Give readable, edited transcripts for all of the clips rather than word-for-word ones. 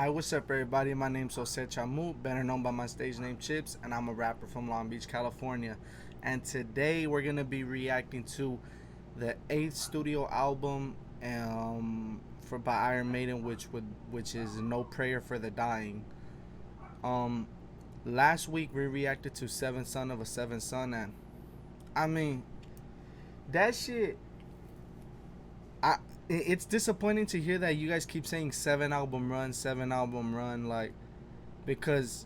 Hi, what's up, everybody? My name's Jose Chamu, better known by my stage name Chips, and I'm a rapper from Long Beach, California. And today we're gonna be reacting to the eighth studio album for by Iron Maiden, which is No Prayer for the Dying. Um, Last week we reacted to Seventh Son of a Seventh Son, and I mean that shit. I it's disappointing to hear that you guys keep saying seven album run, like because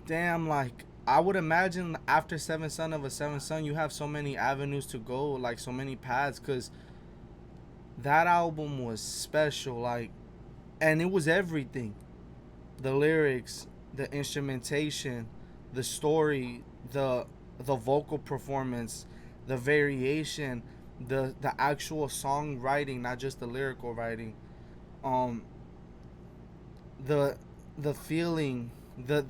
damn, like I would imagine after Seven Son of a Seven Son, you have so many avenues to go, like so many paths, because that album was special, like, and it was everything: the lyrics, the instrumentation, the story, the vocal performance, the variation, the actual songwriting, not just the lyrical writing, um, the the feeling, the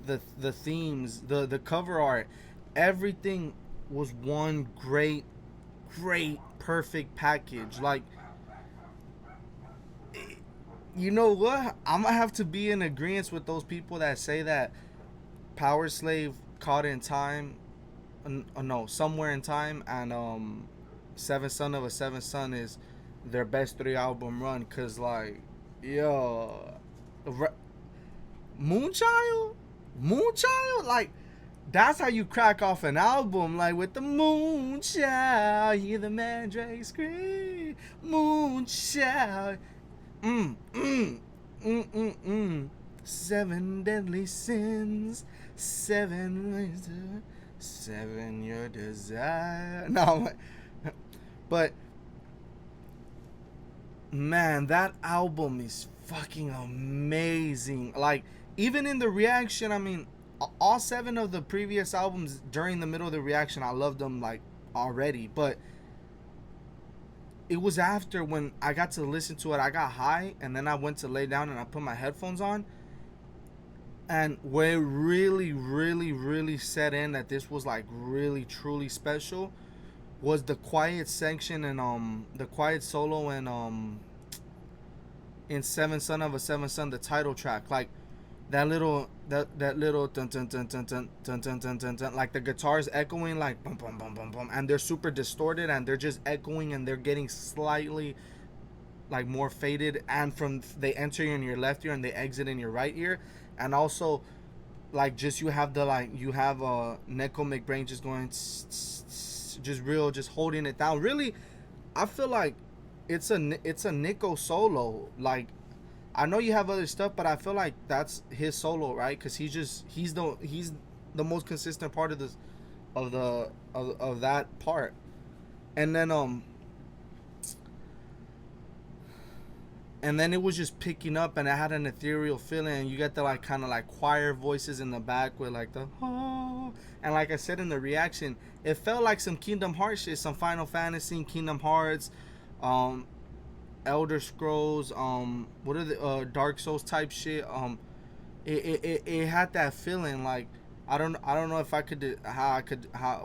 themes, the cover art, everything was one great perfect package. Like, you know what? I'm gonna have to be in agreement with those people that say that Power Slave, Caught in Time, no, Somewhere in Time, and Seven Son of a Seven Son is their best three album run. Cause like, yo, Moonchild, Moonchild, like that's how you crack off an album, like with the Moonchild, hear the mandrake scream, Moonchild, mm mm mm. Seven deadly sins, seven your desire. No, but man, that album is fucking amazing. Like, even in the reaction, I mean, all seven of the previous albums during the middle of the reaction, I loved them like already. But it was after when I got to listen to it, I got high, and then I went to lay down and I put my headphones on. And where it really set in that this was like really truly special was the quiet section and the quiet solo and in Seven Son of a Seven Son, the title track, like that little dun dun dun dun dun dun dun dun dun dun, like the guitars echoing like boom boom boom boom boom, and they're super distorted and they're just echoing and they're getting slightly like more faded, and from they enter in your left ear and they exit in your right ear, and also like just you have Neko McBrain just going just holding it down. Really, I feel like it's a Nico solo. Like, I know you have other stuff, but I feel like that's his solo, right? Because he's the most consistent part of this of that part. And then it was just picking up, and it had an ethereal feeling, and you get the like kind of like choir voices in the back with like the oh, and like I said in the reaction, it felt like some Kingdom Hearts shit, some Final Fantasy, Kingdom Hearts, um Elder Scrolls, what are the Dark Souls type shit. It had that feeling. Like, I don't know if I could how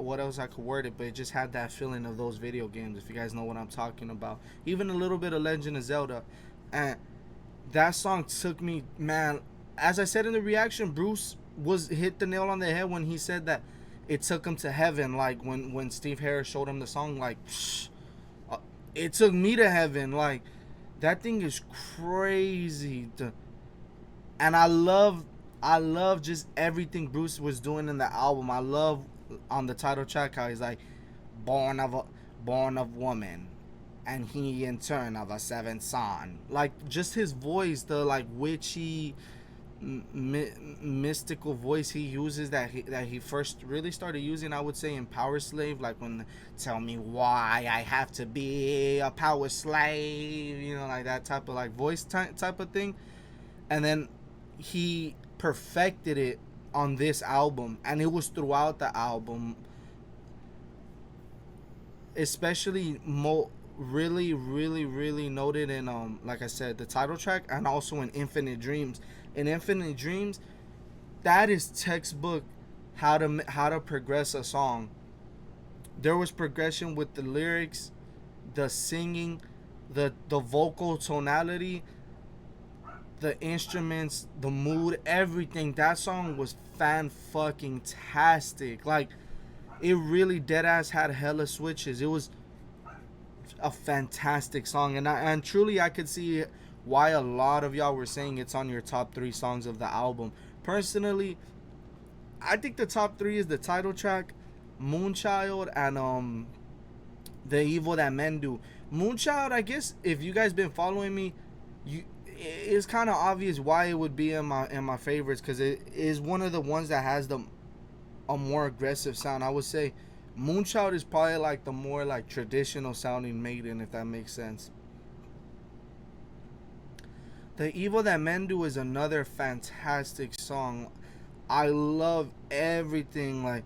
what else I could word it, but it just had that feeling of those video games, if you guys know what I'm talking about. Even a little bit of Legend of Zelda. And that song took me, man. As I said in the reaction, Bruce was hit the nail on the head when he said that it took him to heaven. Like when Steve Harris showed him the song, like uh, it took me to heaven. Like, that thing is crazy. And I love just everything Bruce was doing in the album. I love on the title track how he's like born of a born of woman, and he in turn of a seventh son. Like, just his voice, the like witchy, mystical voice he uses, that he first really started using, I would say, in Power Slave, like when tell me why I have to be a power slave, like that type of like voice type of thing. And then he perfected it on this album, and it was throughout the album, especially really noted in like I said, the title track, and also in Infinite Dreams. In Infinite Dreams, that is textbook how to progress a song. There was progression with the lyrics, the singing, the vocal tonality, the instruments, the mood, everything. That song was fan fucking tastic. Like, it really dead ass had hella switches. It was a fantastic song, and truly I could see why a lot of y'all were saying it's on your top 3 songs of the album. Personally, I think the top 3 is the title track, Moonchild, and The Evil That Men Do. Moonchild, I guess if you guys been following me, it's kind of obvious why it would be in my favorites, because it is one of the ones that has a more aggressive sound. I would say Moonchild is probably like the more like traditional sounding Maiden, if that makes sense. The Evil That Men Do is another fantastic song. I love everything, like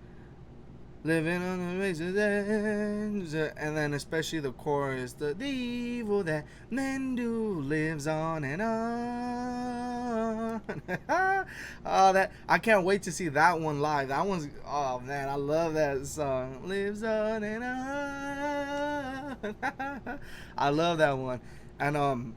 living on the razor's edge, and then especially the chorus, the evil that men do lives on and on. Oh, that I can't wait to see that one live. That one's, oh man, I love that song. Lives on and on. I love that one, and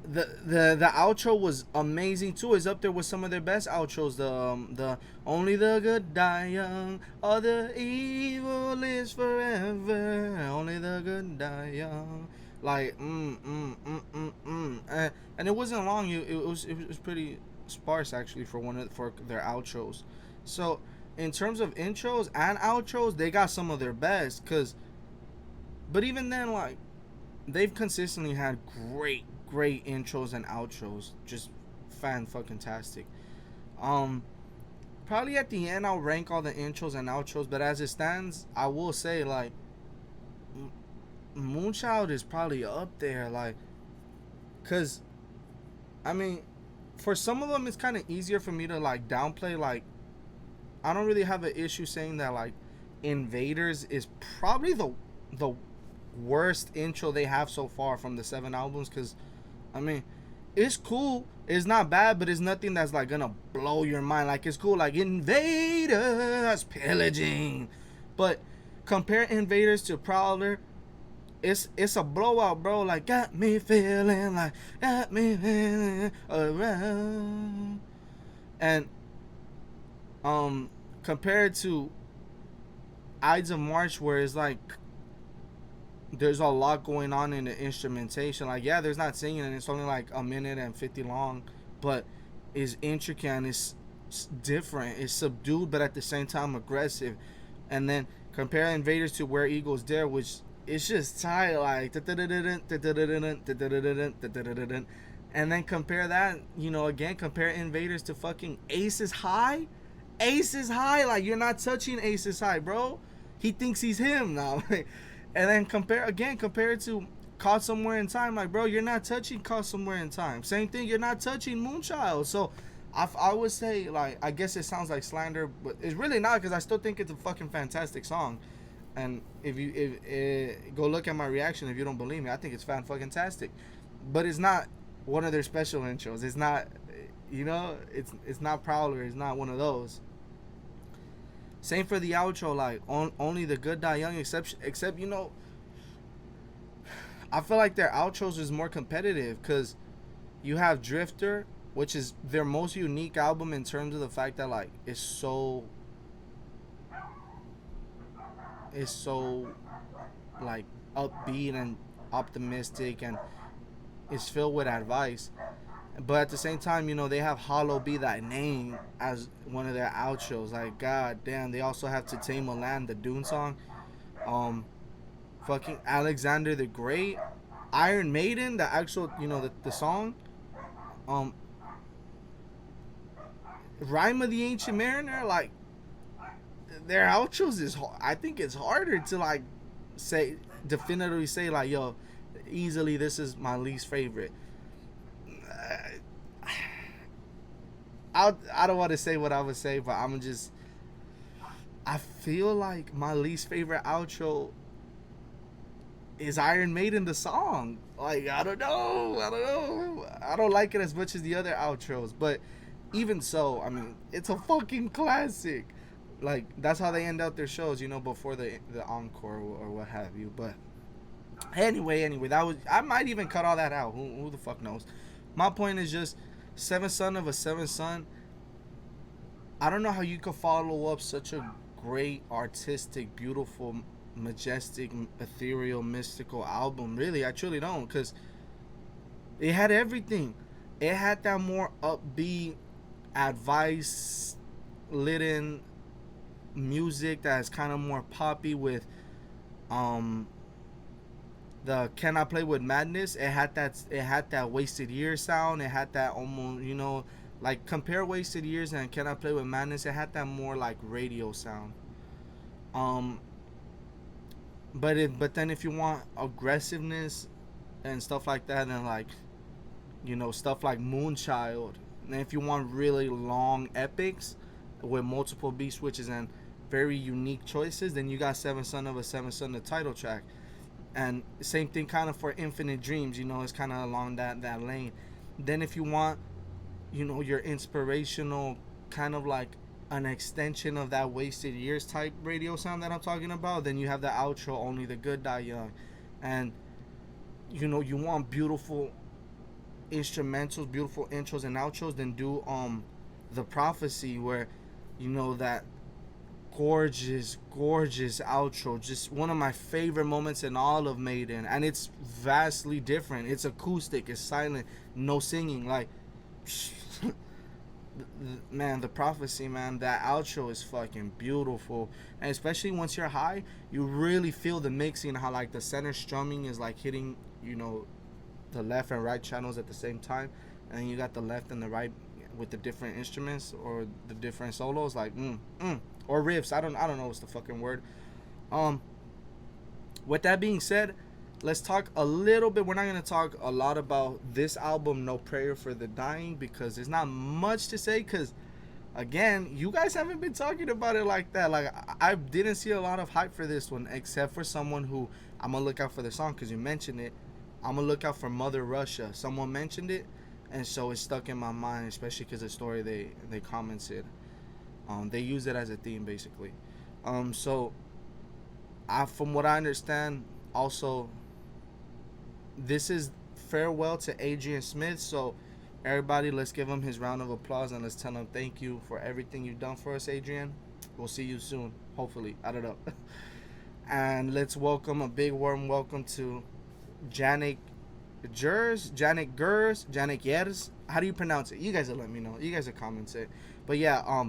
the outro was amazing too. It's up there with some of their best outros. The only the good die young, or the evil lives forever. Only the good die young. Like and it wasn't long. It was pretty sparse actually for their outros. So in terms of intros and outros, they got some of their best. But even then, like, they've consistently had great intros and outros, just fan fucking tastic. Probably at the end I'll rank all the intros and outros, but as it stands, I will say, like, Moonchild is probably up there, like, cause I mean, for some of them it's kind of easier for me to like downplay. Like, I don't really have an issue saying that like Invaders is probably the worst intro they have so far from the 7 albums, cause I mean, it's cool. It's not bad, but it's nothing that's like gonna blow your mind. Like, it's cool, like Invaders pillaging, but compare Invaders to Prowler, it's a blowout, bro. Like, got me feeling around, and compared to Ides of March, where it's like there's a lot going on in the instrumentation. Like, yeah, there's not singing, and it's only like a minute and 50 long, but it's intricate and it's different. It's subdued, but at the same time aggressive. And then compare Invaders to Where Eagles Dare, which is just tight, like, and then compare that, again, compare Invaders to fucking Aces High. Aces High, like, you're not touching Aces High, bro. He thinks he's him now. And then compare it to Caught Somewhere in Time. Like, bro, you're not touching Caught Somewhere in Time. Same thing, you're not touching Moonchild. So I would say, like, I guess it sounds like slander, but it's really not, because I still think it's a fucking fantastic song. And if go look at my reaction, if you don't believe me, I think it's fan fucking tastic. But it's not one of their special intros. It's not, it's not Prowler. It's not one of those. Same for the outro, like, only the good die young, except I feel like their outros is more competitive, because you have Drifter, which is their most unique album in terms of the fact that, like, it's so like upbeat and optimistic, and it's filled with advice. But at the same time, they have Hollow Be Thy Name as one of their outros. Like, god damn, they also have To Tame a Land, the Dune song. Fucking Alexander the Great. Iron Maiden, the actual, the song. Rhyme of the Ancient Mariner, like, their outros is, I think it's harder to, like, definitively say, like, yo, easily this is my least favorite. I don't want to say what I would say, but I feel like my least favorite outro is Iron Maiden, the song. Like, I don't know. I don't like it as much as the other outros, but even so, I mean, it's a fucking classic. Like, that's how they end out their shows, before the encore or what have you. But Anyway, that was, I might even cut all that out. Who the fuck knows? My point is just seventh son of a seventh son. I don't know how you could follow up such a great, artistic, beautiful, majestic, ethereal, mystical album. Really, I truly don't, because it had everything. It had that more upbeat, advice laden music that's kind of more poppy with um the Can I Play with Madness. It had that Wasted Years sound. It had that almost, like compare Wasted Years and Can I Play with Madness. It had that more like radio sound. Um, but then if you want aggressiveness and stuff like that, then like stuff like Moonchild. And if you want really long epics with multiple beat switches and very unique choices, then you got Seven Son of a Seven Son, the title track. And same thing kind of for Infinite Dreams, it's kind of along that lane. Then if you want, your inspirational kind of like an extension of that Wasted Years type radio sound that I'm talking about, then you have the outro, Only the Good Die Young. And you want beautiful instrumentals, beautiful intros and outros, then do The Prophecy, where that gorgeous outro, just one of my favorite moments in all of Maiden. And it's vastly different. It's acoustic, it's silent, no singing. Like man, The Prophecy, man, that outro is fucking beautiful. And especially once you're high, you really feel the mixing, how like the center strumming is like hitting the left and right channels at the same time, and then you got the left and the right with the different instruments or the different solos, like or riffs. I don't know what's the fucking word. Um, with that being said, let's talk a little bit. We're not gonna talk a lot about this album, No Prayer for the Dying, because there's not much to say. Because again, you guys haven't been talking about it like that. Like I didn't see a lot of hype for this one, except for someone who I'm gonna look out for the song because you mentioned it. I'm gonna look out for Mother Russia. Someone mentioned it, and so it's stuck in my mind, especially because the story they commented. They use it as a theme basically. So from what I understand, also this is farewell to Adrian Smith. So everybody, let's give him his round of applause and let's tell him thank you for everything you've done for us, Adrian. We'll see you soon, hopefully. I don't know. And let's welcome a big warm welcome to Janik Yers. How do you pronounce it? You guys will let me know. You guys will comment it. But yeah,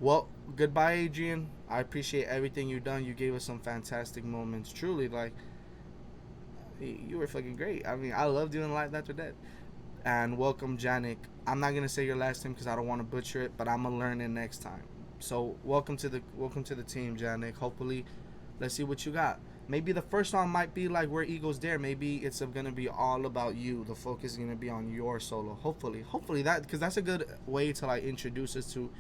well, goodbye, Adrian. I appreciate everything you've done. You gave us some fantastic moments. Truly, like, you were fucking great. I mean, I love doing Live After Death. And welcome, Janik. I'm not gonna say your last name because I don't want to butcher it, but I'm gonna learn it next time. So welcome to the team, Janik. Hopefully, let's see what you got. Maybe the first song might be like Where Eagles Dare. Maybe it's gonna be all about you. The focus is gonna be on your solo. Hopefully that, because that's a good way to like introduce us to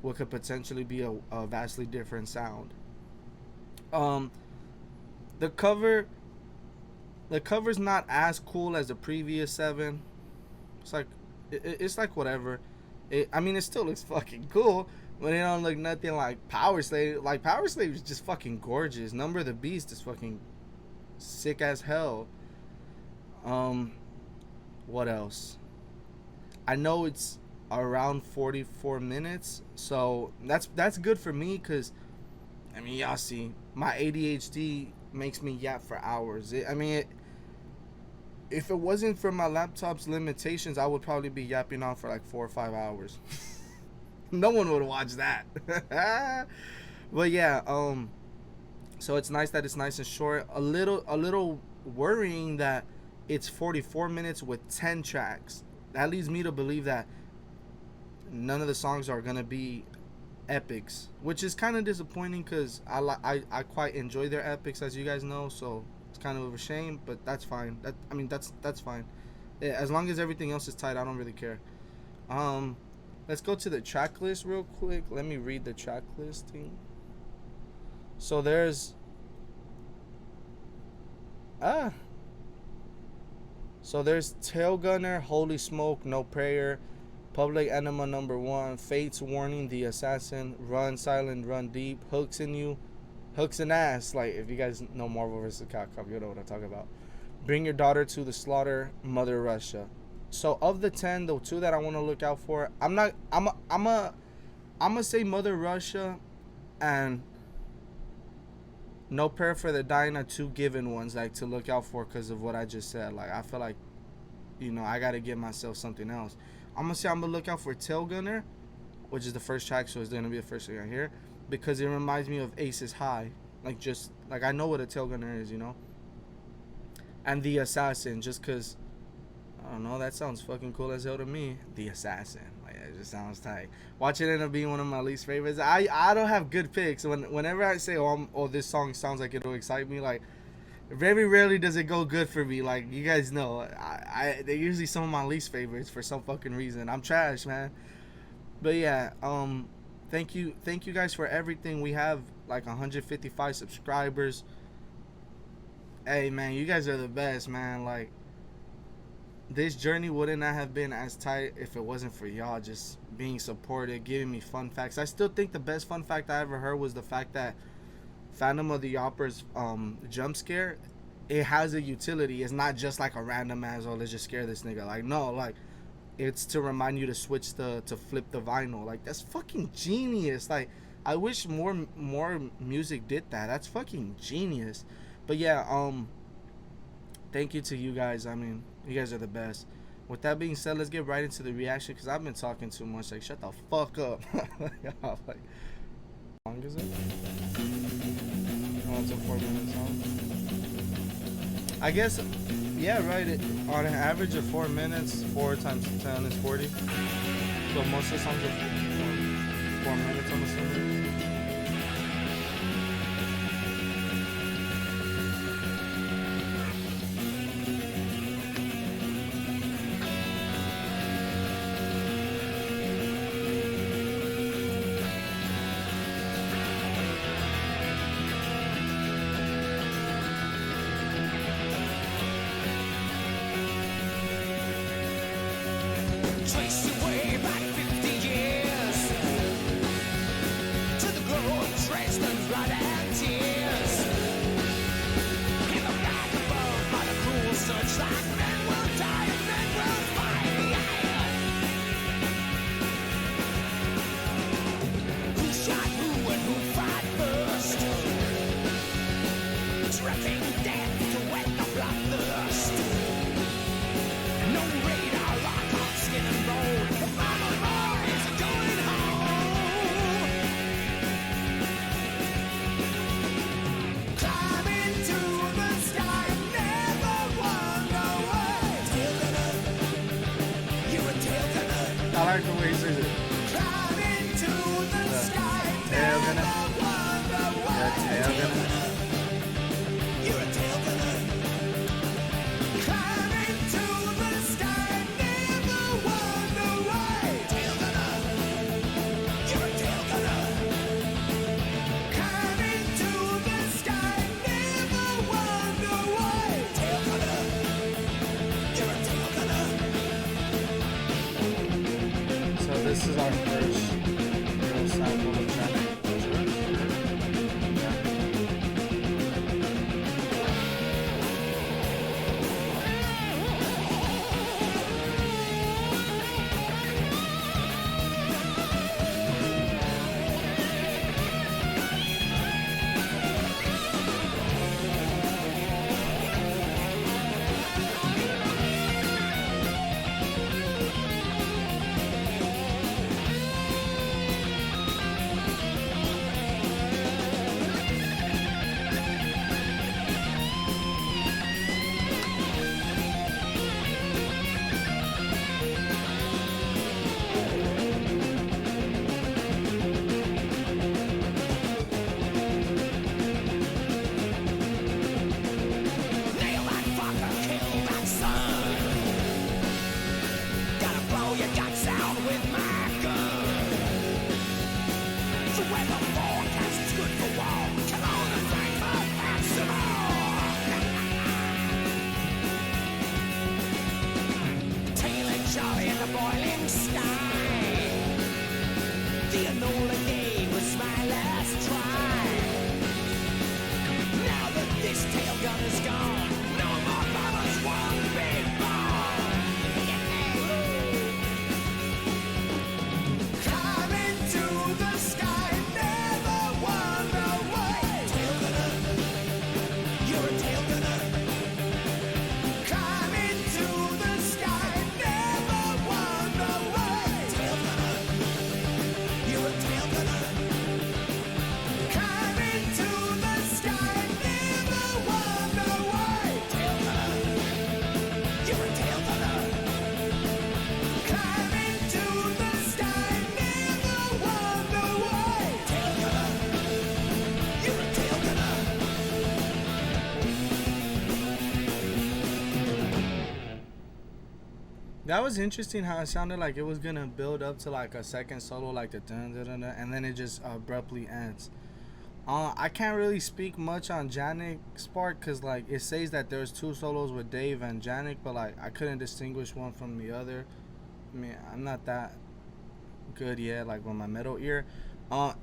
what could potentially be a vastly different sound. The cover's not as cool as the previous 7. It's like whatever. I mean, it still looks fucking cool, but it don't look nothing like Power Slave. Like Power Slave is just fucking gorgeous. Number of the Beast is fucking sick as hell. What else? I know it's around 44 minutes, so that's good for me, because I mean, y'all see, my ADHD makes me yap for hours. If it wasn't for my laptop's limitations, I would probably be yapping on for like 4 or 5 hours. No one would watch that. But yeah, so it's nice that it's nice and short. A little worrying that it's 44 minutes with 10 tracks. That leads me to believe that none of the songs are gonna be epics, which is kind of disappointing, because I quite enjoy their epics, as you guys know. So it's kind of a shame, but that's fine. That's fine. Yeah, as long as everything else is tight, I don't really care. Let's go to the track list real quick. Let me read the track listing. So there's Tailgunner, Holy Smoke, No Prayer, Public Enema Number 1, Fate's Warning, The Assassin, Run Silent, Run Deep, Hooks in You, hooks and ass. Like, if you guys know Marvel vs. Capcom, you know what I'm talking about. Bring Your Daughter to the Slaughter, Mother Russia. So of the 10, the two that I want to look out for, I'm gonna say Mother Russia and No Prayer for the Dying are two given ones, like, to look out for because of what I just said. Like, I feel like, you know, I gotta give myself something else. I'm gonna look out for Tailgunner, which is the first track, so it's gonna be the first thing I hear, because it reminds me of Ace's High. Like, just like, I know what a Tailgunner is, you know. And The Assassin, just because, I don't know, that sounds fucking cool as hell to me. The Assassin, like, it just sounds tight. Watch it end up being one of my least favorites. I don't have good picks. Whenever I say, oh, this song sounds like it'll excite me, like, very rarely does it go good for me. Like, you guys know, they're usually some of my least favorites for some fucking reason. I'm trash, man. But yeah, thank you guys for everything. We have like 155 subscribers. Hey man, you guys are the best, man. Like, this journey wouldn't have been as tight if it wasn't for y'all just being supportive, giving me fun facts. I still think the best fun fact I ever heard was the fact that Phantom of the Opera's jump scare, it has a utility. It's not just like a random ass, oh, let's just scare this nigga. Like, no, like, it's to remind you to switch to flip the vinyl. Like, that's fucking genius. Like, I wish more music did that. That's fucking genius. But yeah, thank you to you guys. I mean, you guys are the best. With that being said, let's get right into the reaction, because I've been talking too much. Like, shut the fuck up. Like, how long is it? Oh, it's a 4 minute song. I guess, yeah, right. On an average of 4 minutes, 4 times 10 is 40. So most of the songs are 4 minutes, I'm assuming. Trace your way back 50 years to the glow of Dresden's blood and tears. In the black above by the cruel searchlight, men will die and men will fight. Who shot who and who fought first? Dripping death to wet the bloodthirst. No radar lock on skin and bone. The mama boys are going home. Climb into the sky and never wonder why. Tailgunner, you're a tailgunner. I like the way he says it. Climb into the sky and never wonder why. Tailgunner. You're a tailgunner. Climb into the sky, never wonder why. Tailgunner. You're a tailgunner. Climb into the sky, never wonder why. Tailgunner. You're a tailgunner. So this is our first real sample of track. Nail that fucker, kill that son. Gotta blow your guts out with my gun. So when the forecast is good for war, come on and Frankfurt and some more. Tailing Charlie in the boiling sky. The Enola Gay was my last try. is gone. No more bombers won't be born. Climb into the sky, never wonder why. Tailgunner, you're a tailgunner. Climb into the sky, never wonder why. Tailgunner, you're a tailgunner. Climb into the sky, never wonder why. Tailgunner, you're a tailgunner. Climb into the sky, never wonder why. Tailgunner, you're a tailgunner. That was interesting how it sounded like it was gonna build up to like a second solo, like the dun dun dun, dun, and then it just abruptly ends. I can't really speak much on Janik's part because like it says that there's two solos with Dave and Janik, but like I couldn't distinguish one from the other. I mean, I'm not that good yet, like with my metal ear. I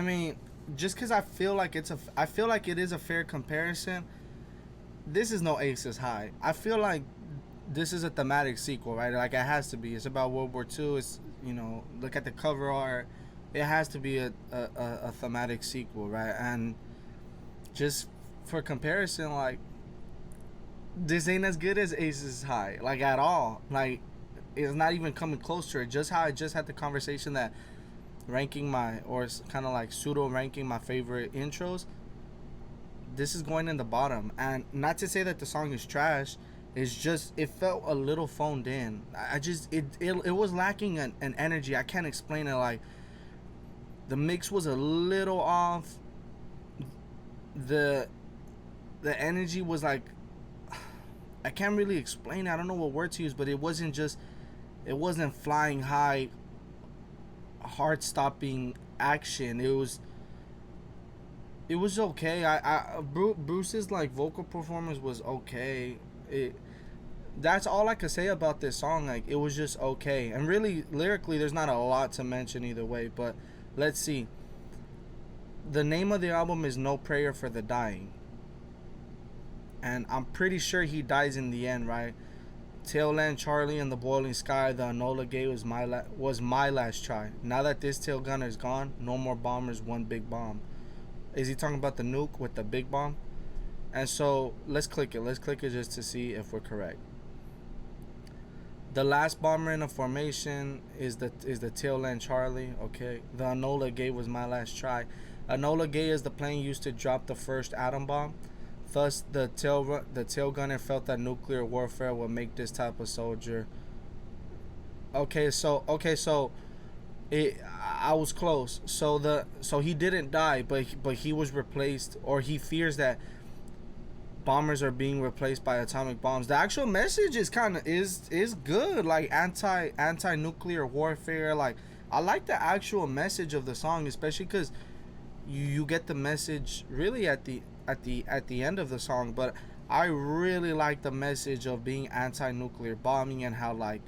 mean, just because I feel like I feel like it is a fair comparison. This is no Aces High. I feel like this is a thematic sequel, right? Like it has to be. It's about World War II. It's, you know, look at the cover art. It has to be a thematic sequel, right? And just for comparison, like this ain't as good as Aces High, like at all. Like it's not even coming close to it. Just how I just had the conversation that ranking my, or kind of like pseudo ranking my favorite intros. This is going in the bottom, and not to say that the song is trash. It's just it felt a little phoned in. I just it was lacking an energy. I can't explain it. Like the mix was a little off. The energy was like, I can't really explain it. I don't know what word to use, but it wasn't flying high, heart stopping action. It was okay. Bruce's like vocal performance was okay. That's all I could say about this song. Like it was just okay, and really lyrically there's not a lot to mention either way. But let's see. The name of the album is No Prayer for the Dying, and I'm pretty sure he dies in the end, right? Tailend Charlie in the Boiling Sky, the Enola Gay was my last try. Now that this Tailgunner is gone, no more bombers, one big bomb. Is he talking about the nuke with the big bomb? And so let's click it just to see if we're correct. The last bomber in a formation is the Tailend Charlie. Okay, the Enola Gay was my last try. Enola Gay is the plane used to drop the first atom bomb. Thus, the Tailgunner felt that nuclear warfare would make this type of soldier. Okay, so I was close. So he didn't die, but he was replaced, or he fears that bombers are being replaced by atomic bombs. The actual message is kind of is good, like anti-nuclear warfare. Like I like the actual message of the song, especially because you get the message really at the end of the song. But I really like the message of being anti-nuclear bombing and how like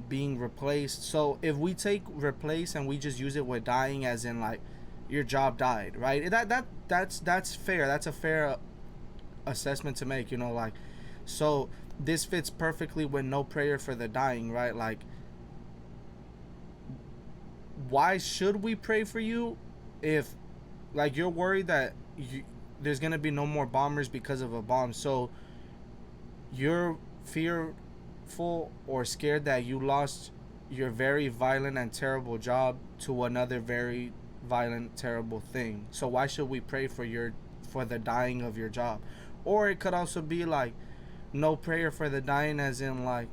being replaced. So if we take replace and we just use it with dying as in like your job died, right? That's fair. That's a fair assessment to make, like, so this fits perfectly with No Prayer for the Dying, right? Like, why should we pray for you if like you're worried that there's gonna be no more bombers because of a bomb? So you're fearful or scared that you lost your very violent and terrible job to another very violent, terrible thing. So why should we pray for the dying of your job? Or it could also be like no prayer for the dying, as in like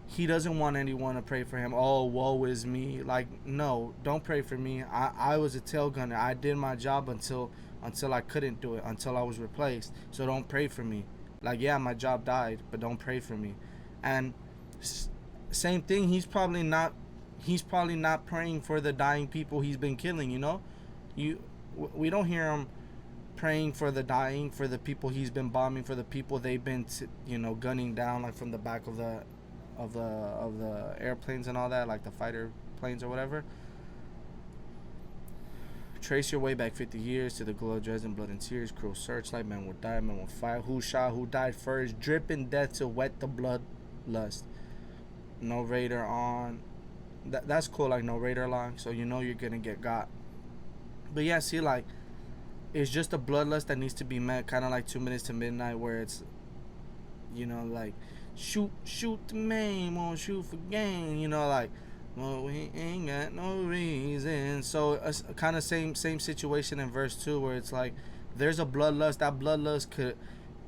he doesn't want anyone to pray for him. Oh, woe is me. Like, no, don't pray for me. I was a Tailgunner. I did my job until I couldn't do it, until I was replaced. So don't pray for me. Like, yeah, my job died, but don't pray for me. And same thing, he's probably not praying for the dying people he's been killing, we don't hear him praying for the dying, for the people he's been bombing, for the people they've been gunning down, like from the back of the airplanes and all that, like the fighter planes or whatever. Trace your way back 50 years to the glow of Dresden, blood and tears, cruel searchlight, man will die, man will fire. Who shot, who died first? Dripping death to wet the blood lust. No radar on. That's cool, like no radar lock, so you know you're gonna get got. But yeah, see, like, it's just a bloodlust that needs to be met, kind of like 2 minutes to midnight, where it's, you know, like, shoot to maim, won't shoot for gain, you know, like, well, we ain't got no reason. So it's kind of same situation in verse 2, where it's like, there's a bloodlust. That bloodlust could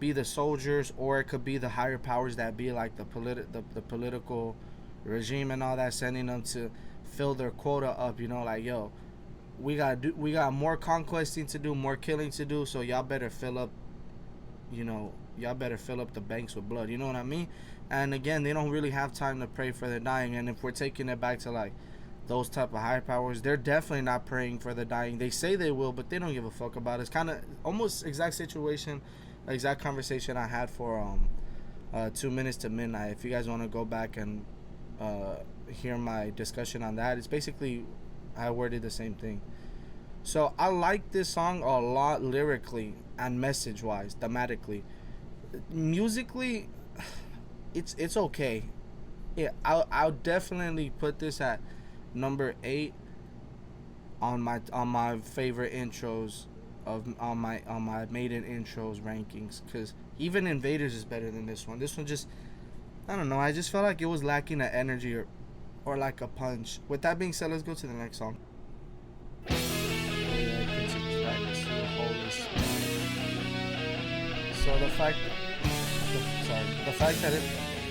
be the soldiers, or it could be the higher powers that be, like the political regime and all that, sending them to fill their quota up, you know, like, yo, we got more conquesting to do, more killing to do, so y'all better fill up, you know, y'all better fill up the banks with blood, you know what I mean? And again, they don't really have time to pray for the dying. And if we're taking it back to like those type of high powers, they're definitely not praying for the dying. They say they will, but they don't give a fuck about it. It's kind of almost exact situation, exact conversation I had for 2 minutes to midnight. If you guys want to go back and hear my discussion on that, it's basically, I worded the same thing. So I like this song a lot lyrically and message wise, thematically. Musically, it's okay. Yeah, I'll definitely put this at number 8 on my favorite intros on my Maiden intros rankings, because even Invaders is better than this one. This one just, I don't know, I just felt like it was lacking an energy or like a punch. With that being said, let's go to the next song. So the fact that it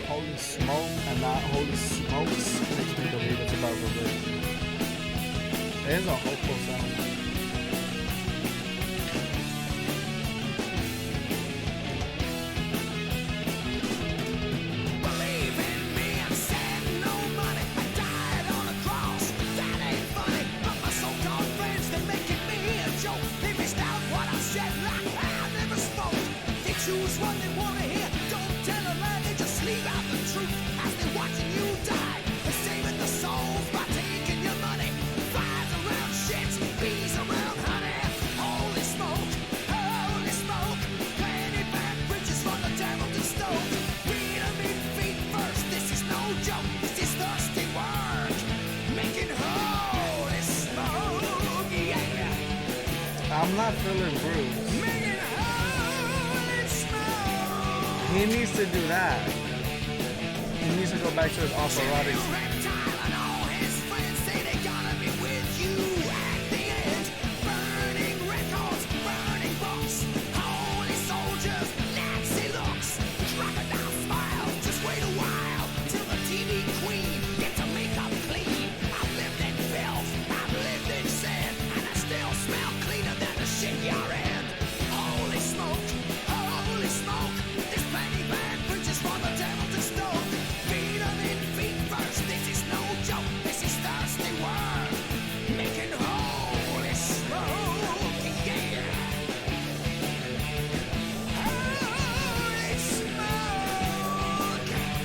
holy smoke and not holy smokes makes me believe it's about religion. It is a hopeful sound. Choose what they want to hear. Don't tell a lie, they just leave out the truth as they're watching you die. They're saving the souls by taking your money. Flies around shits, bees around honey. Holy smoke, plenty bad bridges for the devil to stoke. Beat 'em in feet first, this is no joke. This is thirsty work, making holy smoke, yeah. I'm not feeling bruised. He needs to do that. He needs to go back to his operatic.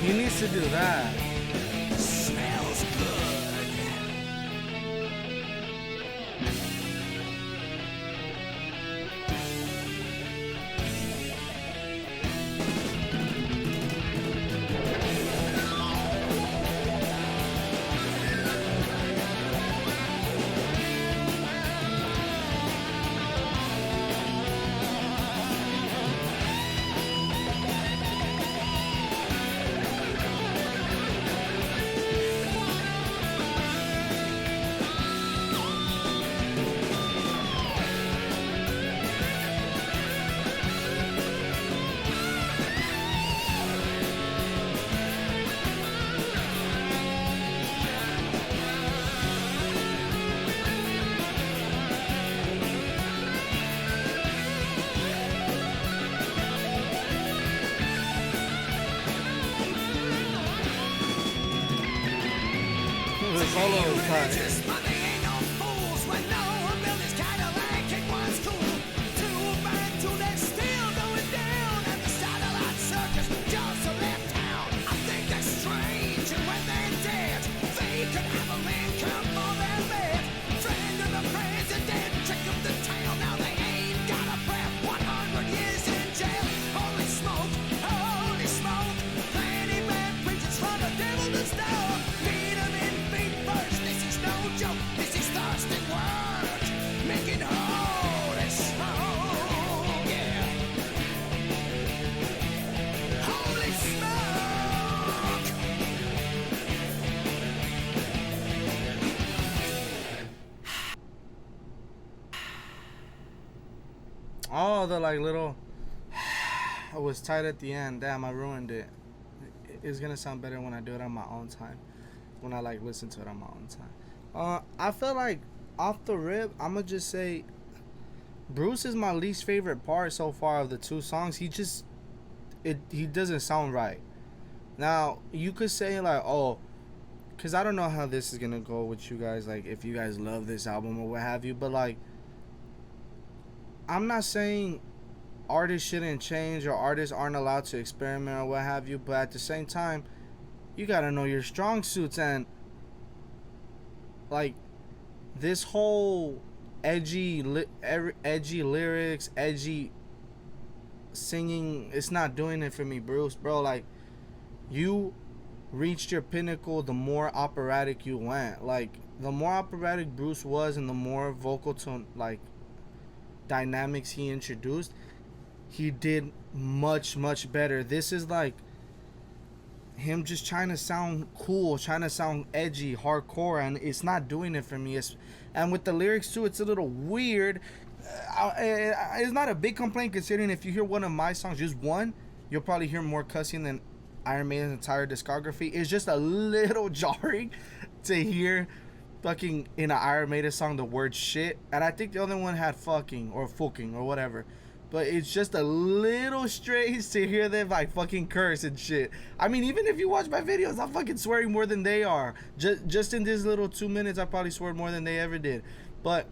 He needs to do that. Smells good. Solo is tight. They could have a man come for their bed. Friend of the president, Oh, the like little. I was tight at the end. Damn, I ruined it. It's gonna sound better when I do it on my own time. When I like listen to it on my own time. I feel like off the rip, I'ma just say Bruce is my least favorite part so far of the two songs. He doesn't sound right. Now you could say like, oh, because I don't know how this is gonna go with you guys. Like if you guys love this album or what have you, but like I'm not saying artists shouldn't change or artists aren't allowed to experiment or what have you, but at the same time, you gotta know your strong suits. And like this whole edgy lyrics, edgy singing, it's not doing it for me, Bruce, bro. Like you reached your pinnacle the more operatic you went. Like the more operatic Bruce was and the more vocal tone like dynamics he introduced, he did much better. This is like him just trying to sound cool, trying to sound edgy, hardcore, and it's not doing it for me. And with the lyrics too, it's a little weird. It's not a big complaint considering if you hear one of my songs, just one, you'll probably hear more cussing than Iron Maiden's entire discography. It's just a little jarring to hear fucking in an Iron Maiden song the word shit, and I think the other one had fucking or fucking or whatever. But it's just a little strange to hear them like fucking curse and shit. I mean, even if you watch my videos, I'm fucking swearing more than they are. Just in this little 2 minutes, I probably swore more than they ever did. But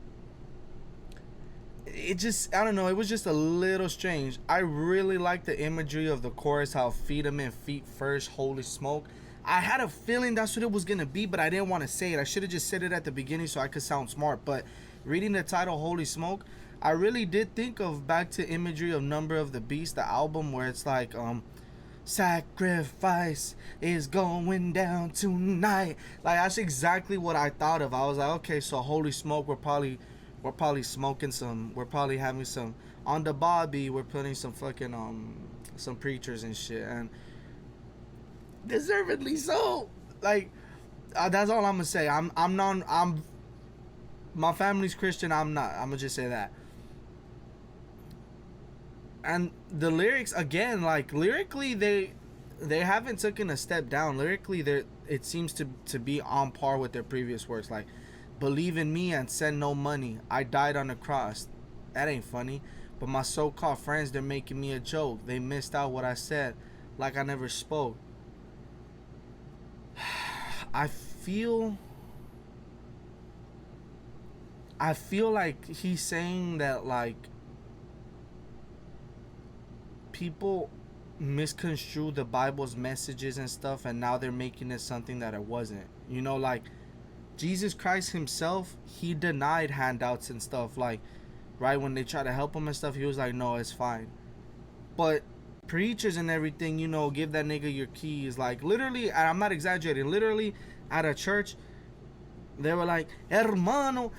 it just, I don't know, it was just a little strange. I really like the imagery of the chorus, how feet him in feet first, holy smoke. I had a feeling that's what it was gonna be, but I didn't want to say it. I should have just said it at the beginning so I could sound smart. But reading the title, Holy Smoke, I really did think of back to imagery of Number of the Beast, the album, where it's like, sacrifice is going down tonight. Like that's exactly what I thought of. I was like, okay, so Holy Smoke, we're probably smoking some, we're probably having some on the Bobby, we're putting some fucking some preachers and shit, and deservedly so. Like that's all I'm gonna say. I'm my family's Christian, I'm not. I'm gonna just say that. And the lyrics again, like lyrically they haven't taken a step down. Lyrically it seems to be on par with their previous works. Like believe in me and send no money, I died on the cross. That ain't funny. But my so-called friends, they're making me a joke. They missed out what I said, like I never spoke. I feel like he's saying that like people misconstrue the Bible's messages and stuff, and now they're making it something that it wasn't. You know, like Jesus Christ himself, he denied handouts and stuff. Like, right, when they try to help him and stuff, he was like, no, it's fine. But preachers and everything, you know, give that nigga your keys. Like, literally, and I'm not exaggerating, literally, at a church, they were like, hermano,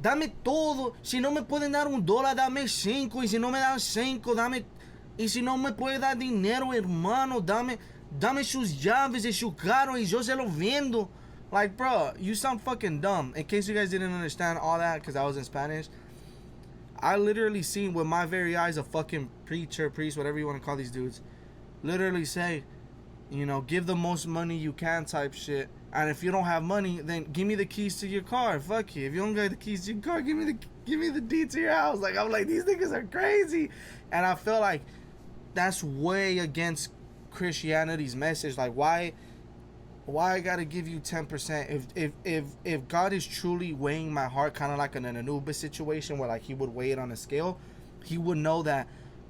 dame todo. Si no me pueden dar $1, dame 5. Y si no me dan 5, dame. Y si no me puede dar dinero, hermano, dame sus llaves de su carro y yo se lo vendo. Like, bro, you sound fucking dumb. In case you guys didn't understand all that, because I was in Spanish, I literally seen with my very eyes a fucking preacher, priest, whatever you want to call these dudes, literally say, you know, give the most money you can type shit. And if you don't have money, then give me the keys to your car. Fuck you. If you don't got the keys to your car, give me the deed to your house. Like, I'm like, these niggas are crazy. And I feel like that's way against Christianity's message. Like, why I gotta give you 10%? If God is truly weighing my heart, kind of like an Anubis situation where like he would weigh it on a scale, he would know that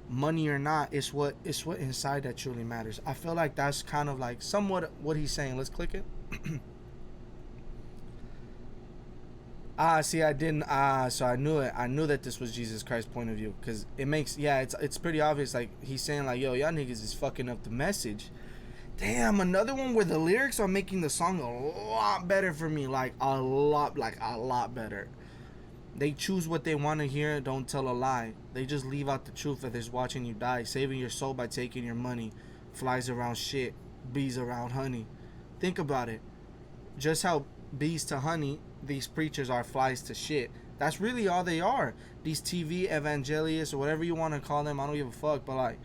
money or not, it's what inside that truly matters. I feel like that's kind of like somewhat what he's saying. Let's click it. See, I didn't. So I knew it. I knew that this was Jesus Christ's point of view, because it makes, yeah, it's pretty obvious. Like he's saying, like, yo, y'all niggas is fucking up the message. Damn, another one where the lyrics are making the song a lot better for me, like a lot better. They choose what they want to hear, don't tell a lie. They just leave out the truth that is watching you die, saving your soul by taking your money. Flies around shit, bees around honey. Think about it. Just how bees to honey, these preachers are flies to shit. That's really all they are. These TV evangelists or whatever you want to call them. I don't give a fuck. But like,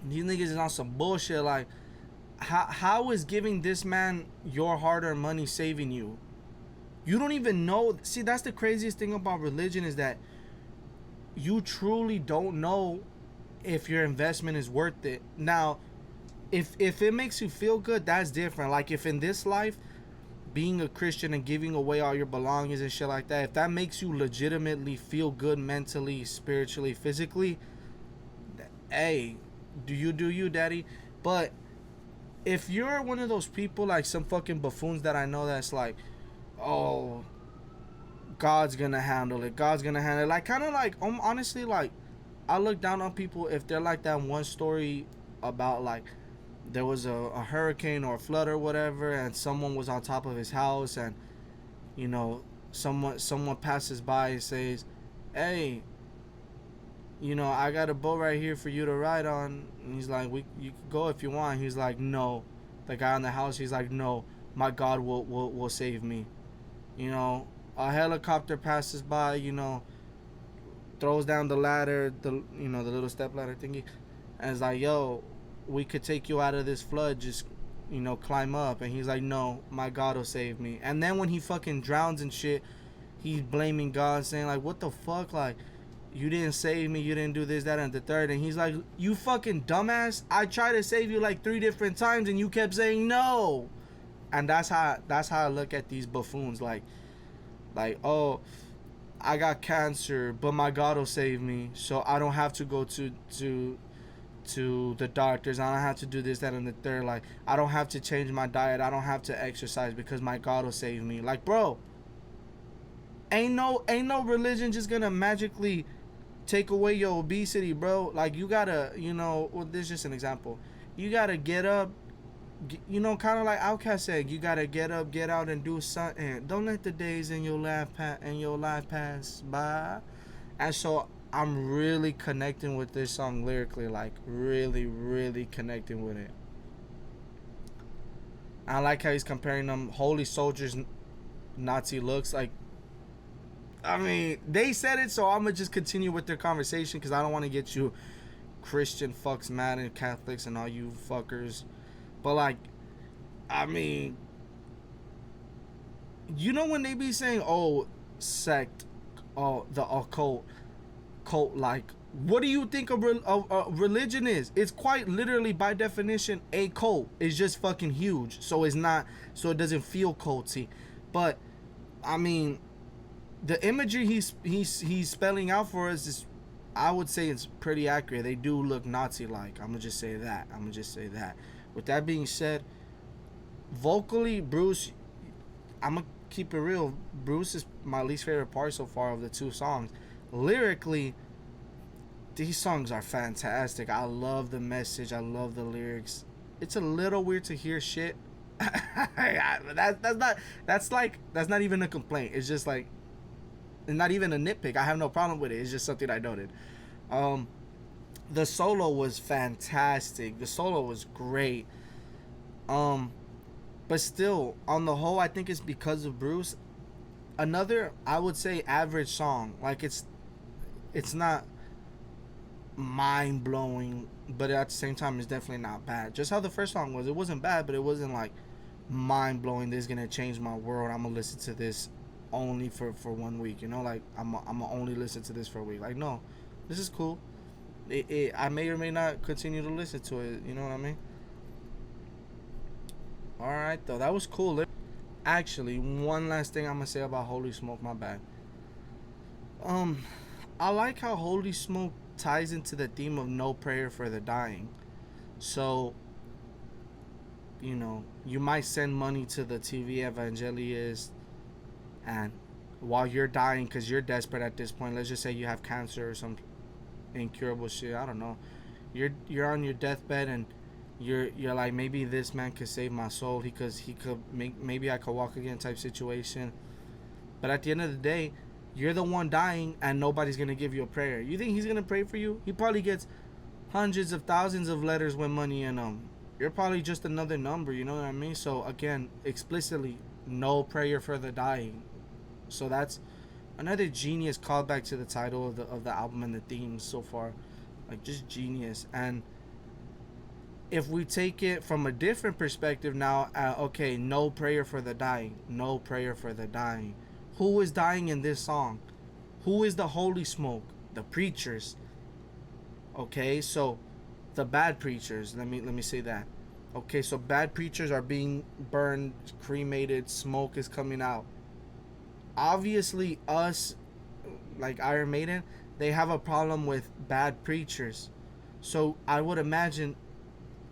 these niggas is on some bullshit. Like, how is giving this man your hard-earned money saving you? You don't even know. See, that's the craziest thing about religion, is that you truly don't know if your investment is worth it. Now, if it makes you feel good, that's different. Like, if in this life, being a Christian and giving away all your belongings and shit like that, if that makes you legitimately feel good mentally, spiritually, physically, hey, do you, daddy? But if you're one of those people, like some fucking buffoons that I know, that's like, oh, God's gonna handle it, like, kind of like, honestly, like, I look down on people if they're like that one story about, like, there was a hurricane or a flood or whatever, and someone was on top of his house, and, you know, someone passes by and says, hey, you know, I got a boat right here for you to ride on. And he's like, you can go if you want. He's like, no. The guy in the house, he's like, no, my God will save me. You know, a helicopter passes by, you know, throws down the ladder, the little step ladder thingy, and it's like, yo, we could take you out of this flood, just, you know, climb up. And he's like, no, my God will save me. And then when he fucking drowns and shit, he's blaming God, saying like, what the fuck, like, you didn't save me, you didn't do this, that, and the third. And he's like, you fucking dumbass, I tried to save you like 3 different times and you kept saying no. And that's how I look at these buffoons, like, oh, I got cancer, but my God will save me, so I don't have to go to the doctors, I don't have to do this, that, and the third. Like, I don't have to change my diet, I don't have to exercise because my God will save me. Like, bro, ain't no religion just gonna magically take away your obesity, bro. Like, you gotta, you know, well, this is just an example. You gotta get up, you know, kind of like Outkast said, you gotta get up, get out, and do something. Don't let the days in your life pass by. And so I'm really connecting with this song lyrically, like really, really connecting with it. I like how he's comparing them holy soldiers, Nazi looks. Like, I mean, they said it, so I'm gonna just continue with their conversation because I don't want to get you Christian fucks mad and Catholics and all you fuckers. But like, I mean, you know when they be saying, oh, sect, oh, the occult, cult, like, what do you think a religion is? It's quite literally, by definition, a cult. It's just fucking huge, so it's not, so it doesn't feel culty. But I mean, the imagery he's spelling out for us is, I would say, it's pretty accurate. They do look Nazi-like. I'm gonna just say that. With that being said, vocally, Bruce, I'm gonna keep it real. Bruce is my least favorite part so far of the 2 songs. Lyrically, these songs are fantastic. I love the message. I love the lyrics. It's a little weird to hear shit. That's not even a complaint. It's just like, it's not even a nitpick. I have no problem with it. It's just something I noted. The solo was fantastic. The solo was great. But still, on the whole, I think it's because of Bruce. Another, I would say, average song. Like, it's not mind blowing, but at the same time, it's definitely not bad. Just how the first song was. It wasn't bad, but it wasn't like mind blowing. This is gonna change my world. I'm gonna listen to this only for 1 week. You know, like, I'm gonna only listen to this for a week. Like, no, this is cool. I may or may not continue to listen to it. You know what I mean? Alright, though. That was cool. Actually, one last thing I'm going to say about Holy Smoke. My bad. I like how Holy Smoke ties into the theme of no prayer for the dying. So, you know, you might send money to the TV evangelist, and while you're dying because you're desperate at this point, let's just say you have cancer or some incurable shit, I don't know, you're on your deathbed and you're like, maybe this man could save my soul, he could maybe I could walk again type situation. But at the end of the day, you're the one dying and nobody's gonna give you a prayer. You think he's gonna pray for you? He probably gets hundreds of thousands of letters with money in them. You're probably just another number, you know what I mean? So again, explicitly, no prayer for the dying. So that's Another genius callback to the title of the album and the themes so far, like just genius. And if we take it from a different perspective now, okay, no prayer for the dying, no prayer for the dying. Who is dying in this song? Who is the holy smoke? The preachers. Okay, so the bad preachers. Let me say that. Okay, so bad preachers are being burned, cremated, smoke is coming out. Obviously, us, like Iron Maiden, they have a problem with bad preachers. So I would imagine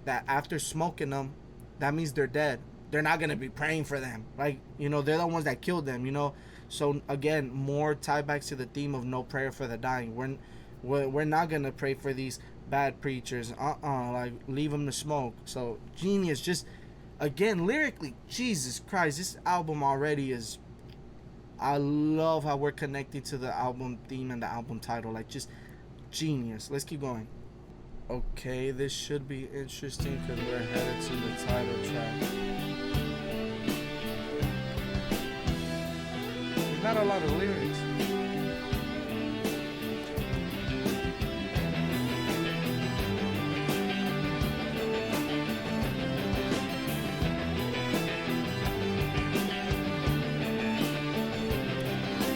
that after smoking them, that means they're dead. They're not gonna be praying for them, like, you know, they're the ones that killed them, you know. So again, more tiebacks to the theme of no prayer for the dying. We're not gonna pray for these bad preachers. Like, leave them to smoke. So genius. Just again, lyrically, Jesus Christ, this album already is. I love how we're connecting to the album theme and the album title. Like, just genius. Let's keep going. Okay, this should be interesting because we're headed to the title track. There's not a lot of lyrics.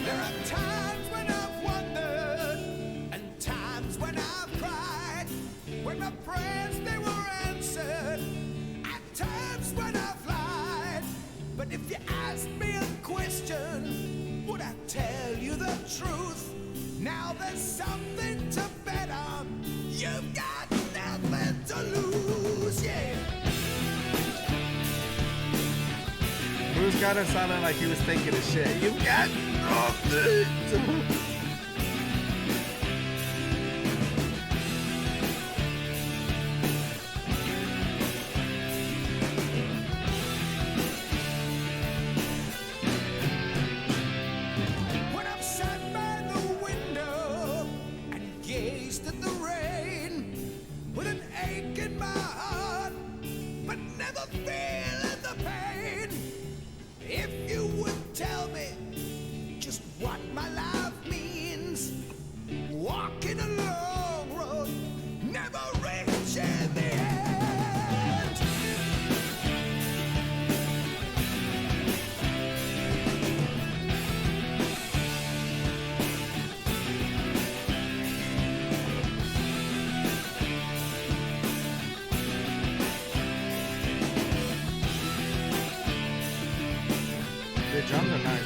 There are times when I've wondered and times when I've cried, when my prayers they were answered, and times when I've lied. But if you ask me a question, would I tell you the truth? Now there's something to bet on. You've got nothing to lose, yeah. Bruce kind of sounded like he was taking a shit. You got nothing to. When I've sat by the window and gazed at the rain with an ache in my heart, but never feeling the pain. If you would tell me just what my life means, walking a long road, never reaching the end. The drums are nice.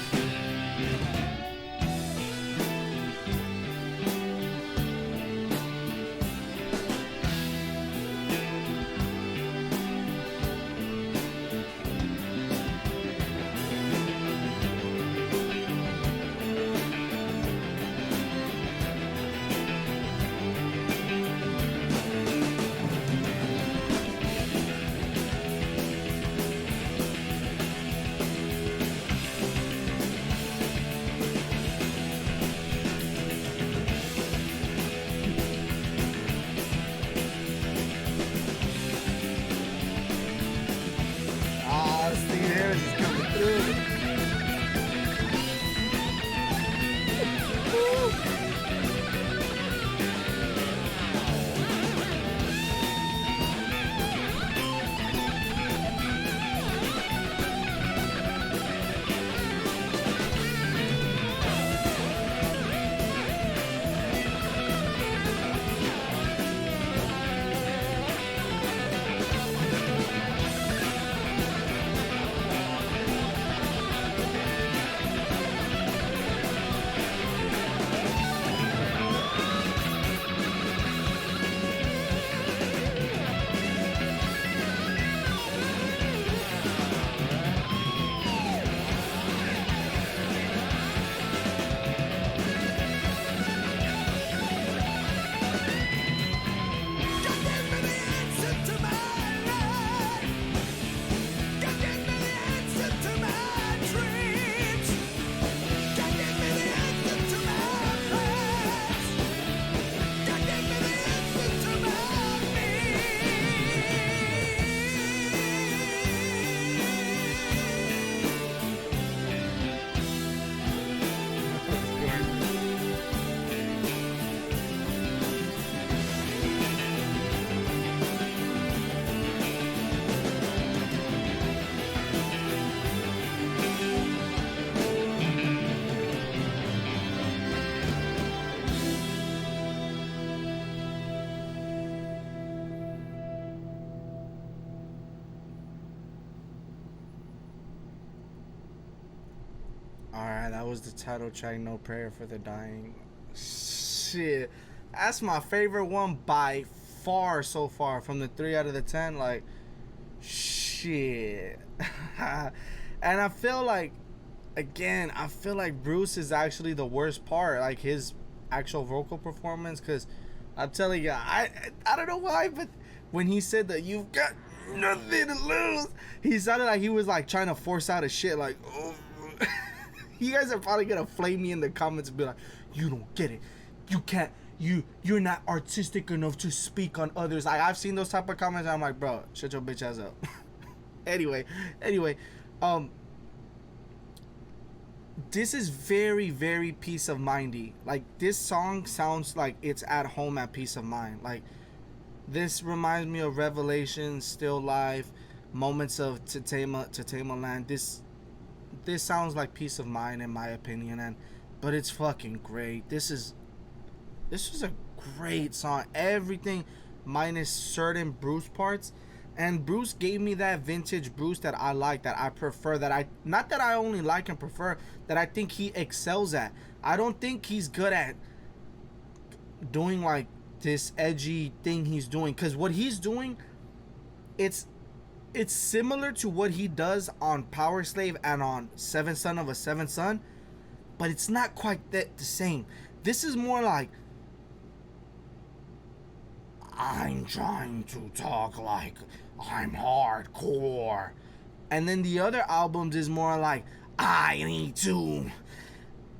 Ah, Steve Harris is coming through. Alright, that was the title track, No Prayer for the Dying. Shit. That's my favorite one by far so far. From the 3 out of the 10, like, shit. And I feel like, again, I feel like Bruce is actually the worst part, like his actual vocal performance, because I'm telling you, I don't know why, but when he said that you've got nothing to lose, he sounded like he was like trying to force out a shit, like, oh. You guys are probably gonna flame me in the comments and be like, you don't get it, you can't, you're not artistic enough to speak on others. I've seen those type of comments and I'm like, bro, shut your bitch ass up. anyway, this is very, very peace of mindy. Like, this song sounds like it's at home at Peace of Mind. Like, this reminds me of Revelation, Still Life, moments of Tatema Land. This sounds like Peace of Mind in my opinion, but it's fucking great. This was a great song. Everything minus certain Bruce parts. And Bruce gave me that vintage Bruce that I like, that I prefer, not that I only like and prefer, that I think he excels at. I don't think he's good at doing like this edgy thing he's doing, because what he's doing, it's similar to what he does on Power Slave and on Seventh Son of a Seventh Son, but it's not quite the same. This is more like, I'm trying to talk like I'm hardcore. And then the other albums is more like, I need to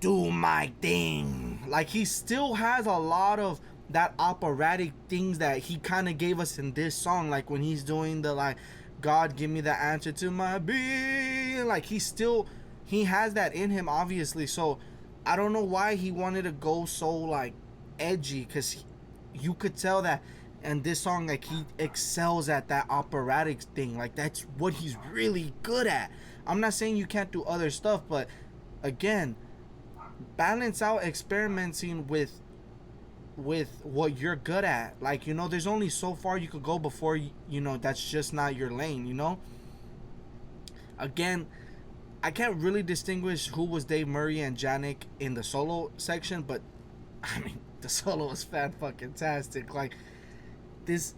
do my thing. Like, he still has a lot of that operatic things that he kind of gave us in this song. Like when he's doing the like, God give me the answer to my being. Like, he has that in him, obviously. So I don't know why he wanted to go so like edgy, because you could tell that. And this song, like, he excels at that operatic thing. Like, that's what he's really good at. I'm not saying you can't do other stuff, but again, balance out experimenting with what you're good at. Like, you know, there's only so far you could go before, you know, that's just not your lane, you know? Again, I can't really distinguish who was Dave Murray and Janik in the solo section, but, I mean, the solo was fan-fucking-tastic. Like, this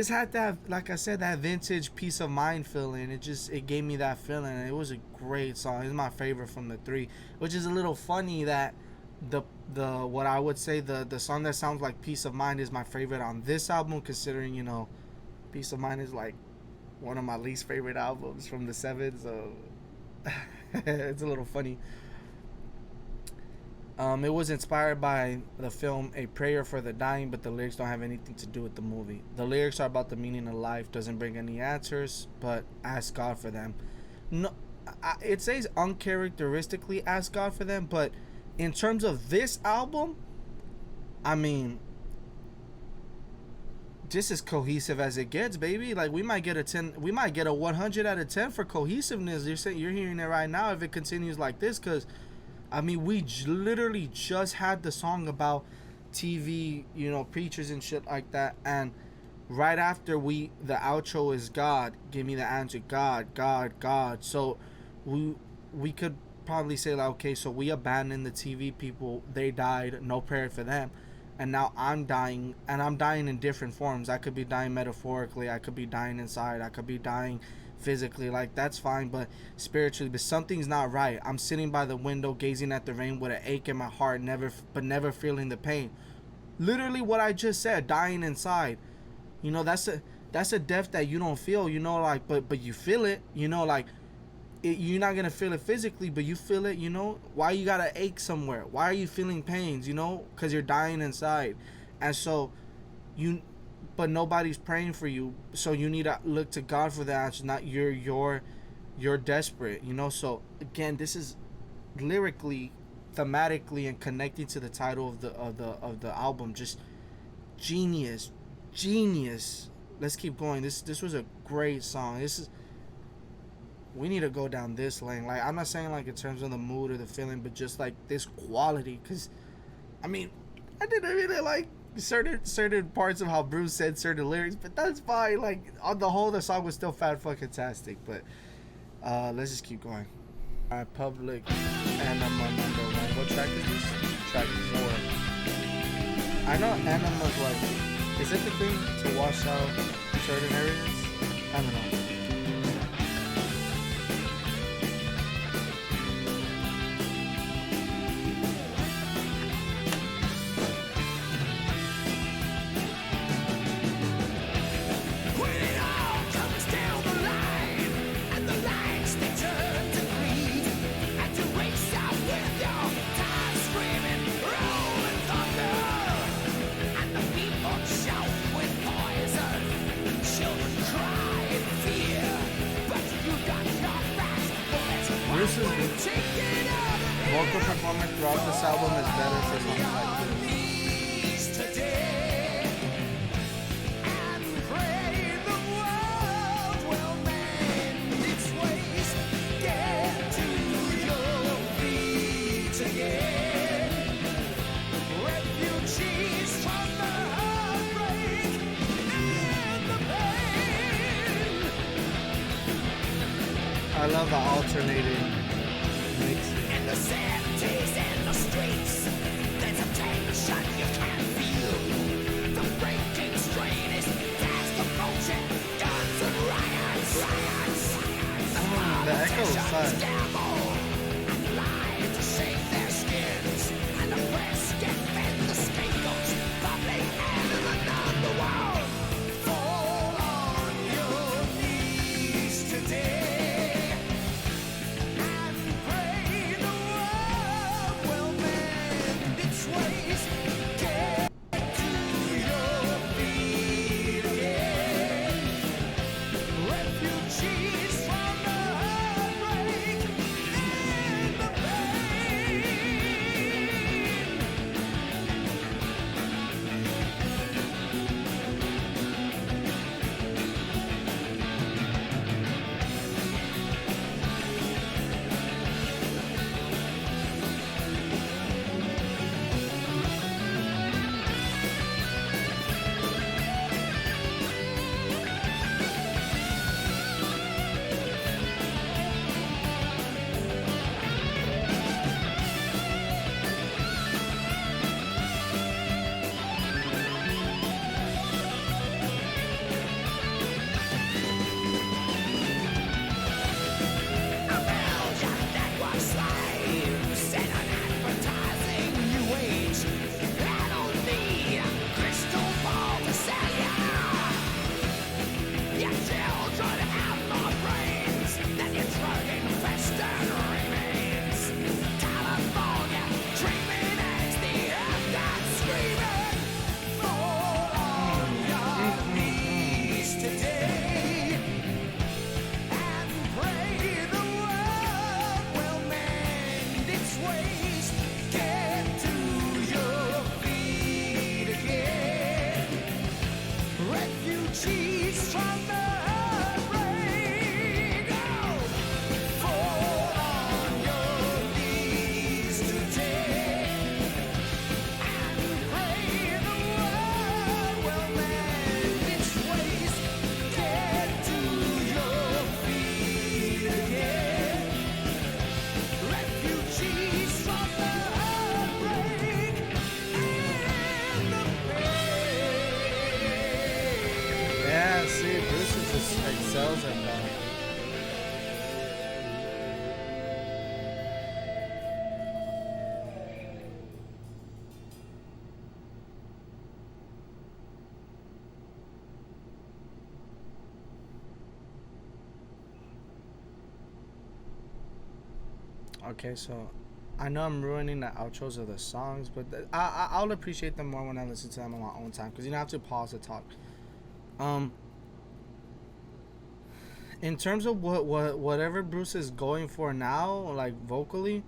had that, like I said, that vintage Peace of Mind feeling. It gave me that feeling. It was a great song. It's my favorite from the 3, which is a little funny that the what I would say the song that sounds like Peace of Mind is my favorite on this album, considering, you know, Peace of Mind is like one of my least favorite albums from the 7, so it's a little funny. It was inspired by the film A Prayer for the Dying, but the lyrics don't have anything to do with the movie. The lyrics are about the meaning of life, doesn't bring any answers, but ask God for them. No, it says uncharacteristically ask God for them, but in terms of this album, I mean, just as cohesive as it gets, baby. Like, we might get a 10, we might get a 100 out of 10 for cohesiveness. You're hearing it right now if it continues like this, because I mean, we literally just had the song about TV, you know, preachers and shit like that, and right after the outro is God, give me the answer, God, God, God. So we could probably say like, okay, so we abandoned the TV people, they died, no prayer for them, and now I'm dying, and I'm dying in different forms. I could be dying metaphorically, I could be dying inside, I could be dying physically, like, that's fine, but spiritually, but something's not right. I'm sitting by the window gazing at the rain with an ache in my heart, never feeling the pain. Literally what I just said, dying inside. You know, that's a death that you don't feel, you know, like, but you feel it, you know, like, you're not gonna feel it physically, but you feel it, you know. Why you gotta ache somewhere? Why are you feeling pains? You know, because you're dying inside. And so but nobody's praying for you, so you need to look to God for the answer. Not you're desperate, you know. So again, this is lyrically, thematically, and connecting to the title of the album, just genius. Let's keep going. This was a great song. We need to go down this lane. Like, I'm not saying like in terms of the mood or the feeling, but just like this quality. Because I mean, I didn't really like certain parts of how Bruce said certain lyrics, but that's fine. Like, on the whole, the song was still fan fucking tastic. But let's just keep going. Public Enema number one. What track is this? Track 4. I know Enema's like, is it the thing to wash out certain areas? I don't know. When it all comes down the line, and the lines they turn to green, and you race out with your tires screaming, rolling thunder, and the people shout with poison, children cry in fear, but you got your fast bullets. Bruce's Take it out of vocal performance throughout this album is better for songs like this. knees today, and pray the world will mend its ways. Get to your feet again. Refugees from the heartbreak and the pain. I love the alternating mixing. In the 70s in the streets, there's a tension you can't feel. The breaking strain is fast approaching. Guns and riots, The echo side. gamble and lie to save their skins. And the press get fed the scapegoats, public and in the underworld. Fall on your knees today. And pray the world will mend its ways. Get to your feet again. Refugees from the heartbreak and the pain. Refugees from the heartbreak. Oh, fall on your knees today and pray the world will mend its ways. Get to your feet again. Refugees from the heartbreak and the pain. Yeah, see, Bruce just excels at that. Okay, so I know I'm ruining the outros of the songs, but I'll appreciate them more when I listen to them on my own time, because you don't have to pause to talk. In terms of whatever Bruce is going for now, like vocally,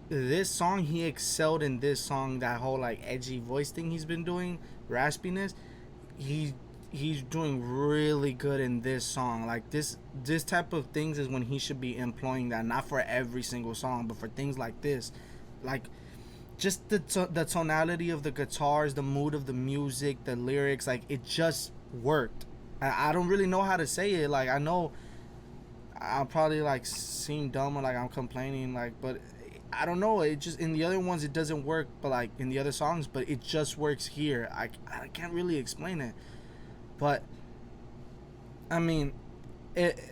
this song, he excelled in this song. That whole like edgy voice thing he's been doing, raspiness, he's doing really good in this song. Like this type of things is when he should be employing that, not for every single song, but for things like this, like just the tonality of the guitars, the mood of the music, the lyrics, like it just worked. I don't really know how to say it. Like I know I'll probably like seem dumb or like I'm complaining, like, but I don't know. It just in the other ones it doesn't work, but like in the other songs, but it just works here. I can't really explain it, but I mean,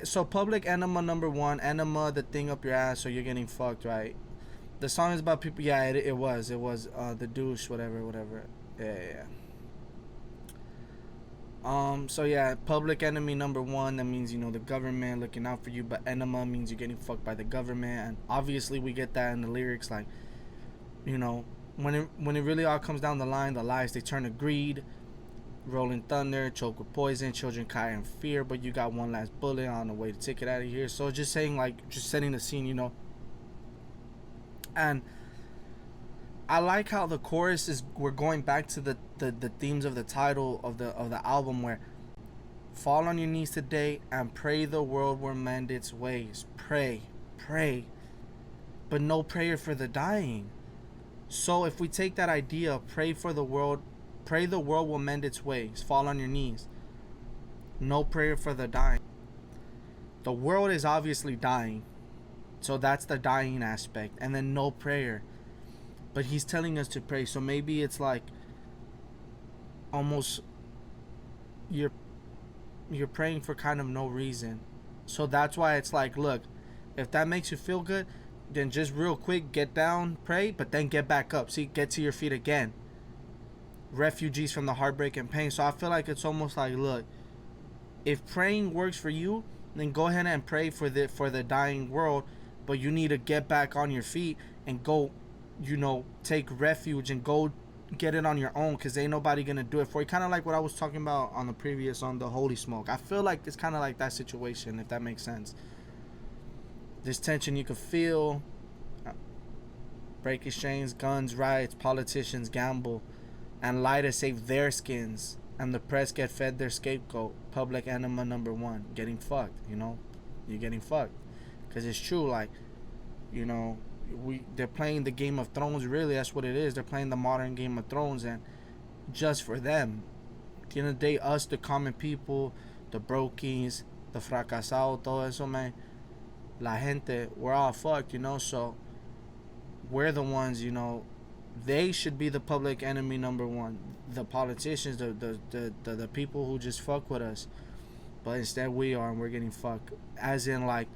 so Public Enema #1, Enema the thing up your ass, so you're getting fucked, right? The song is about people. Yeah, it was the douche, whatever. Yeah. So yeah, Public Enemy #1, that means, you know, the government looking out for you, but Enema means you're getting fucked by the government, and obviously we get that in the lyrics, like, you know, when it really all comes down the line, the lies they turn to greed, rolling thunder, choke with poison, children cry in fear, but you got one last bullet on the way to take it out of here. So just saying, like, just setting the scene, you know. And I like how the chorus is, we're going back to the themes of the title of the album, where fall on your knees today and pray the world will mend its ways. Pray, but no prayer for the dying. So if we take that idea, pray the world will mend its ways, fall on your knees, no prayer for the dying. The world is obviously dying, so that's the dying aspect, and then no prayer. But he's telling us to pray, so maybe it's like almost you're praying for kind of no reason. So that's why it's like, look, if that makes you feel good, then just real quick get down, pray, but then get back up. See, get to your feet again. Refugees from the heartbreak and pain. So I feel like it's almost like, look, if praying works for you, then go ahead and pray for the dying world, but you need to get back on your feet and go, you know, take refuge and go get it on your own, because ain't nobody gonna do it for you. Kind of like what I was talking about on the Holy Smoke. I feel like it's kind of like that situation, if that makes sense. This tension you can feel. Break exchange, guns, riots, politicians gamble and lie to save their skins, and the press get fed their scapegoat. Public Enema #1, getting fucked. You know, you're getting fucked, because it's true. Like, you know, they're playing the Game of Thrones. Really, that's what it is. They're playing the modern Game of Thrones, and just for them. At the end of the day, us, the common people, the brokies, the fracasados, todo eso, man, la gente, we're all fucked, you know. So we're the ones, you know, they should be the public enemy #1. The politicians, the people who just fuck with us, but instead we are, and we're getting fucked. As in, like,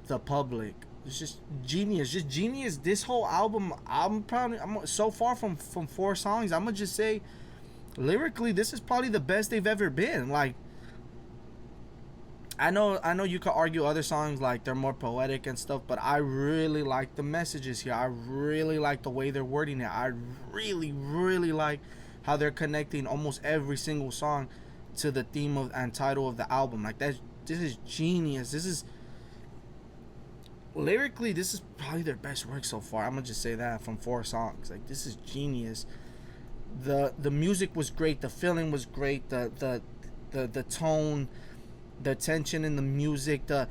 the public. It's just genius. This whole album, I'm so far from 4 songs, I'm gonna just say, lyrically, this is probably the best they've ever been. Like, I know you could argue other songs, like, they're more poetic and stuff, but I really like the messages here. I really like the way they're wording it. I really like how they're connecting almost every single song to the theme of and title of the album. Like, this is genius. This is lyrically, this is probably their best work so far. I'm gonna just say that, from 4 songs. Like, this is genius. The music was great. The feeling was great. The tone, the tension in the music, the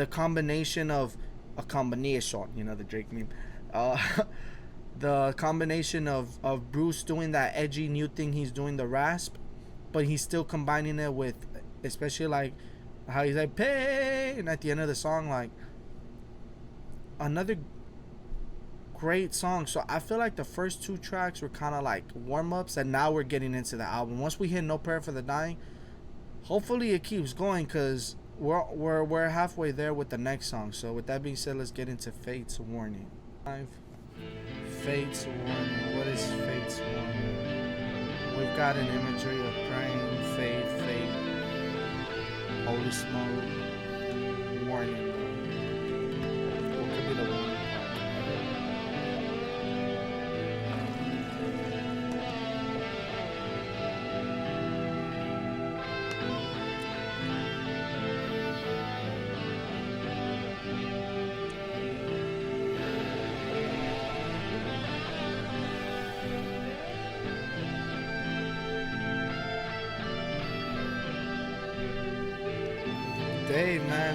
combination of a combination. You know, the Drake meme. The combination of Bruce doing that edgy new thing he's doing, the rasp, but he's still combining it with, especially like how he's like pain at the end of the song, like. Another great song. So I feel like the first 2 tracks were kind of like warm-ups, and now we're getting into the album. Once we hit No Prayer for the Dying, hopefully it keeps going, because we're halfway there with the next song. So with that being said, let's get into Fate's Warning. Fate's Warning. What is Fate's Warning? We've got an imagery of praying, fate, holy smoke, warning.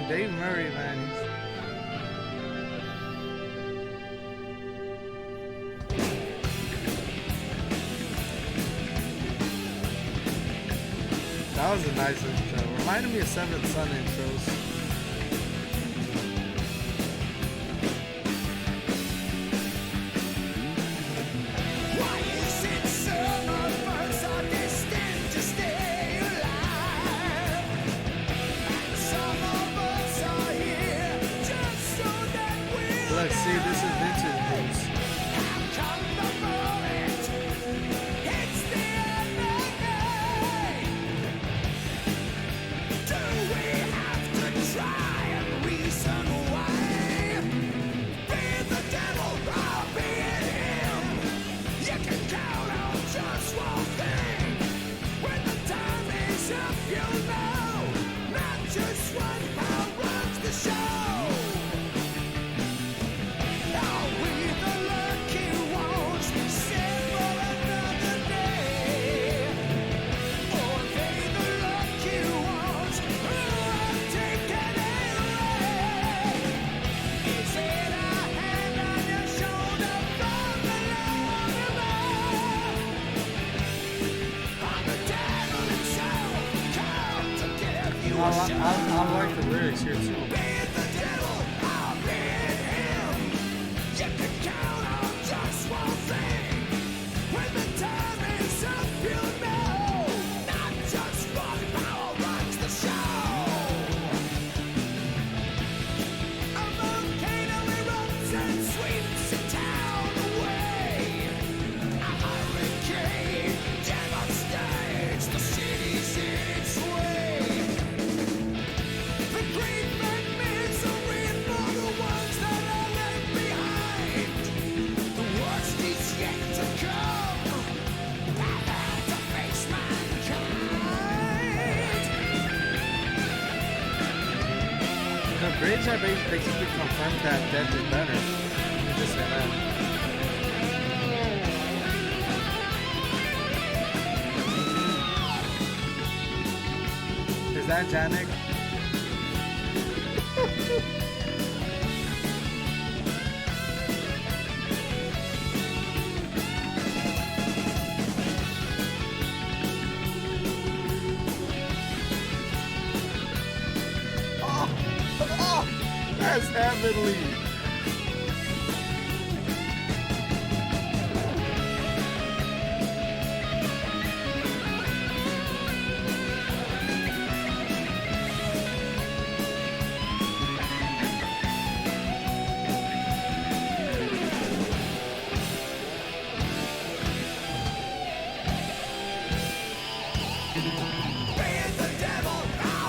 Dave Murray, man. That was a nice intro. Reminded me of Seventh Son intros. Look, see, this is vintage Bruce. Come the moment, it's the end of the day. Do we have to try and reason why? Be it the devil or be it him, you can count on just one thing. When the time is up, you know, not just one power runs the show. Are we the lucky ones, set for another day? Or are they the lucky ones who have taken it away? Is it a hand on your shoulder from the Lord above? Or the devil himself come to give you a shove? I like the lyrics here too. Be it the devil or be it him, you can count on just one thing. When the time is up, you know, not just one power runs the show. A volcano erupts and sweeps the town away. A hurricane devastates the cities in its way. The grief and misery for the ones that are left behind. The worst is yet to come. That have to face mankind. The bridge I basically confirmed that death is better. You just said that. Is that Janik? Oh, that's heavenly.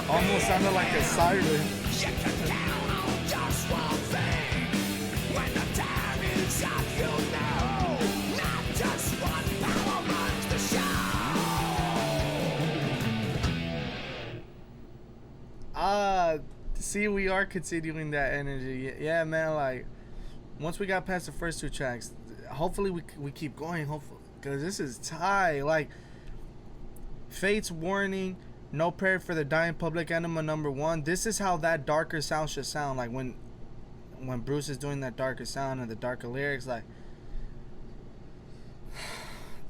Almost sounded like a siren. You can count on just one thing. When the time is up, you know, not just one power runs the show. See, we are continuing that energy. Yeah, man, like, once we got past the first two tracks, hopefully we keep going, hopefully, because this is tight. Like, Fate's Warning, No Prayer for the Dying, Public Enema #1. This is how that darker sound should sound. Like, when Bruce is doing that darker sound and the darker lyrics, like,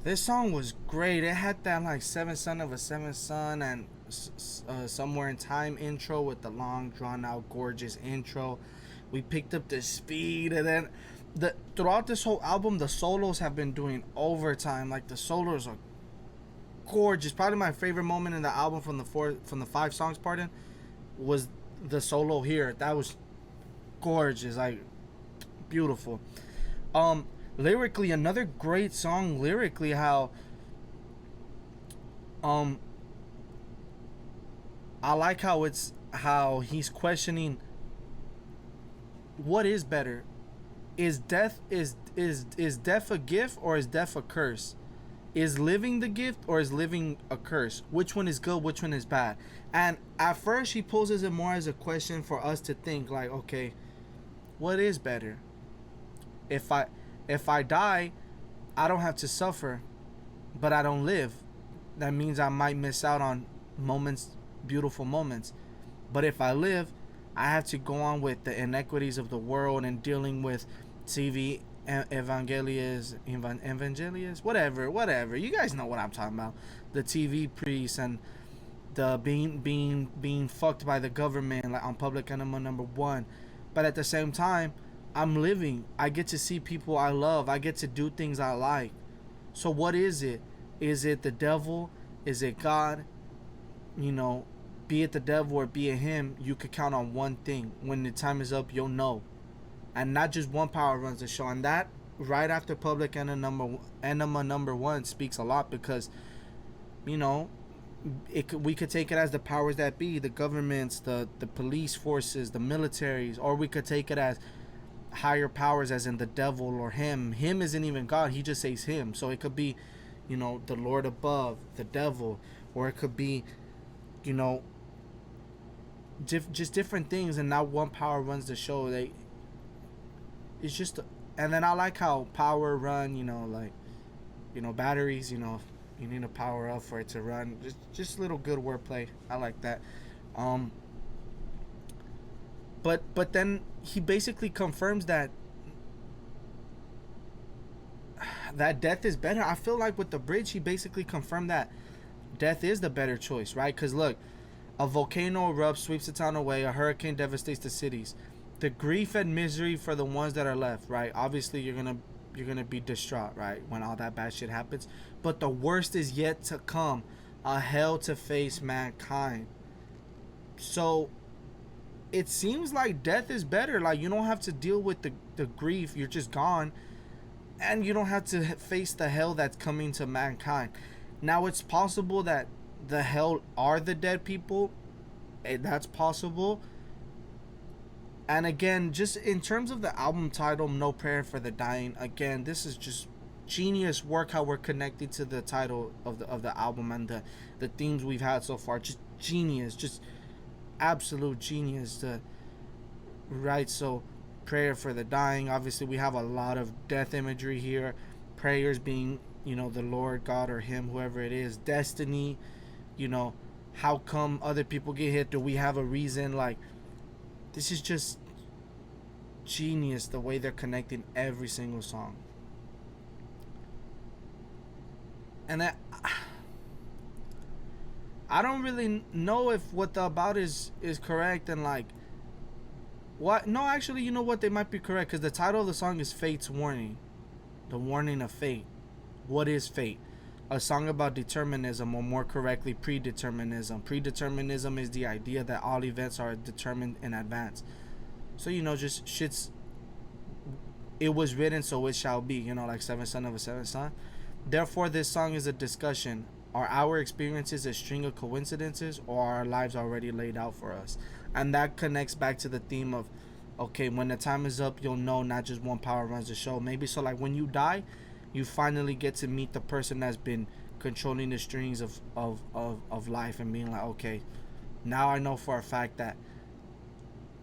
this song was great. It had that, like, Seventh Son of a Seventh Son and Somewhere in Time intro with the long, drawn-out, gorgeous intro. We picked up the speed, and then throughout this whole album, the solos have been doing overtime. Like, the solos are gorgeous. Probably my favorite moment in the album from the 5 songs, pardon, was the solo here. That was gorgeous, like, beautiful. Lyrically, another great song lyrically. How I like how he's questioning what is better. Is death death a gift or is death a curse? Is living the gift or is living a curse? Which one is good? Which one is bad? And at first he poses it more as a question for us to think, like, okay, what is better? If I die, I don't have to suffer, but I don't live. That means I might miss out on moments, beautiful moments. But if I live, I have to go on with the inequities of the world and dealing with TV evangelias, whatever. You guys know what I'm talking about. The TV priests and the being fucked by the government, like on Public Enema #1. But at the same time, I'm living. I get to see people I love. I get to do things I like. So what is it? Is it the devil? Is it God? You know, be it the devil or be it him, you could count on one thing. When the time is up, you'll know. and not just one power runs the show. And that right after Public Enema number one speaks a lot, because you know we could take it as the powers that be, the governments, the police forces, the militaries, or we could take it as higher powers, as in the devil or him. Him isn't even God, he just says him. So it could be, you know, the Lord above, the devil, or it could be, you know, just different things, and not one power runs the show. It's just, and then I like how power run, you know, like, you know, batteries, you know, you need to power up for it to run. Just little good wordplay. I like that. But then he basically confirms that death is better. I feel like with the bridge, he basically confirmed that death is the better choice, right? Because look, a volcano erupts, sweeps the town away. A hurricane devastates the cities. The grief and misery for the ones that are left, right? Obviously, you're gonna be distraught, right, when all that bad shit happens. But the worst is yet to come, a hell to face mankind. So it seems like death is better. Like, you don't have to deal with the grief. You're just gone. And you don't have to face the hell that's coming to mankind. Now, it's possible that the hell are the dead people. That's possible. And again, just in terms of the album title, No Prayer for the Dying, again, this is just genius work, how we're connected to the title of the album and the themes we've had so far. Just genius, just absolute genius. Right, so prayer for the dying, obviously we have a lot of death imagery here. Prayers being, you know, the Lord, God, or him, whoever it is. Destiny, you know, how come other people get hit? Do we have a reason? Like, this is just genius, the way they're connecting every single song. And I don't really know if what the about is correct, and like what. No, actually, you know what, they might be correct, because the title of the song is Fate's Warning, the warning of fate. What is fate? A song about determinism, or more correctly, predeterminism. Predeterminism is the idea that all events are determined in advance. So, you know, just shit's, it was written, so it shall be, you know, like seventh son of a seventh son. Therefore, this song is a discussion. Are our experiences a string of coincidences, or are our lives already laid out for us? And that connects back to the theme of, okay, when the time is up, you'll know not just one power runs the show. Maybe so, like, when you die, you finally get to meet the person that's been controlling the strings of life, and being like, okay, now I know for a fact that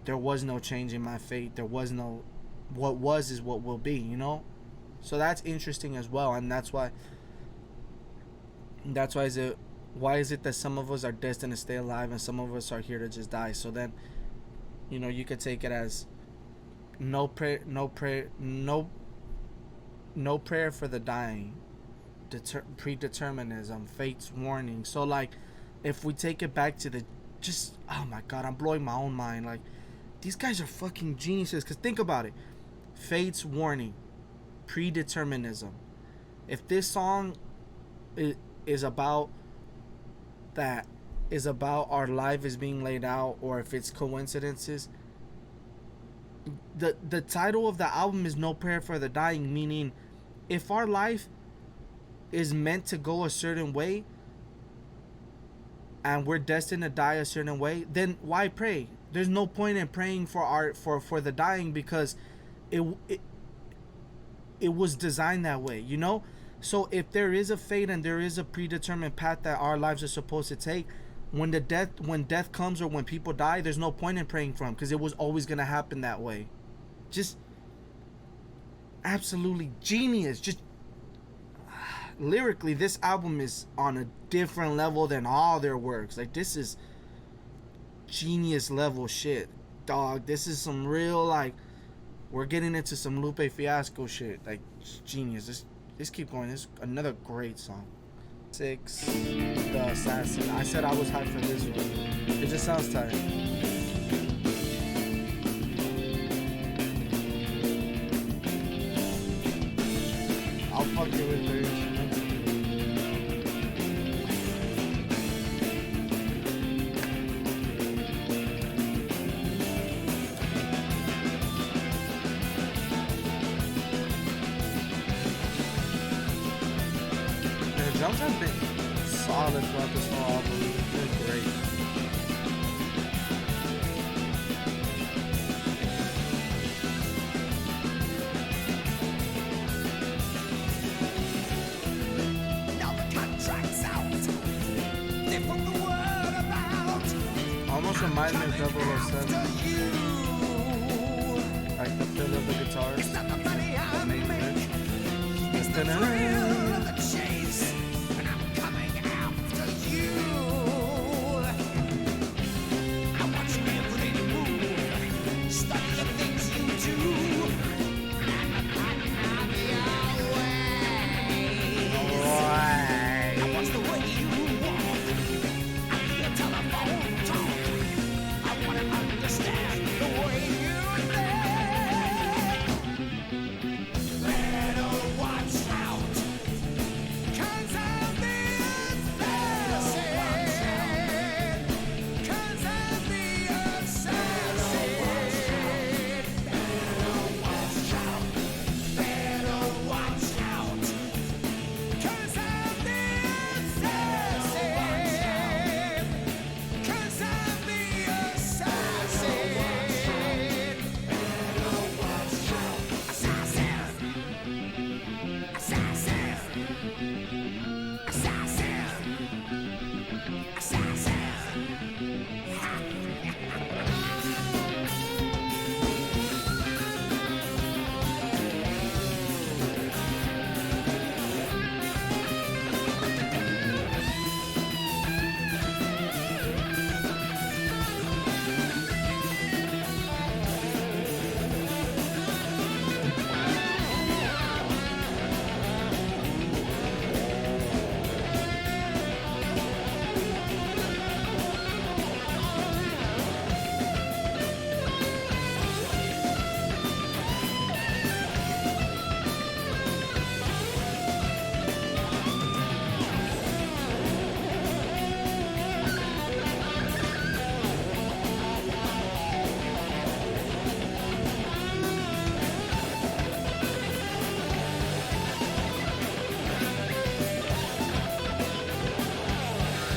there was no change in my fate. There was no, what was is what will be, you know? So that's interesting as well. And that's why why is it that some of us are destined to stay alive and some of us are here to just die? So then, you know, you could take it as no prayer for the dying, predeterminism, fate's warning. So like, if we take it back to the, just, oh my god, I'm blowing my own mind. Like, these guys are fucking geniuses. Because think about it, fate's warning, predeterminism. If this song is about that, is about our life is being laid out, or if it's coincidences, the title of the album is No Prayer for the Dying, meaning if our life is meant to go a certain way and we're destined to die a certain way, then why pray? There's no point in praying for the dying, because it was designed that way, you know? So if there is a fate and there is a predetermined path that our lives are supposed to take, when death comes or when people die, there's no point in praying for them, because it was always going to happen that way. Just absolutely genius. Just lyrically, this album is on a different level than all their works. Like, this is genius level shit, dog. This is some real, like, we're getting into some Lupe Fiasco shit. Like, genius. Let's keep going. This is another great song. 6, The Assassin. I said I was hyped for this one. It just sounds tight. I'll fuck you with this. have been solid throughout this whole album. They're great. Now the contract's out. They put the word about. Almost reminds me of 007. After you. Like the feel of the guitars. It's not the money I Main make. bridge. It's the thrill of the chase. And I'm coming after you. I watch every move. Study the things you do. And I'm your ways. I watch the way you walk. I hear telephone talk. I want to understand the way you think. Better watch out, 'cause I'm the assassin. 'Cause I'm the assassin. Better watch out. Better watch out. 'Cause I'm the assassin. 'Cause I'm the assassin. Better watch out. Assassin. Assassin. Assassin. Assassin.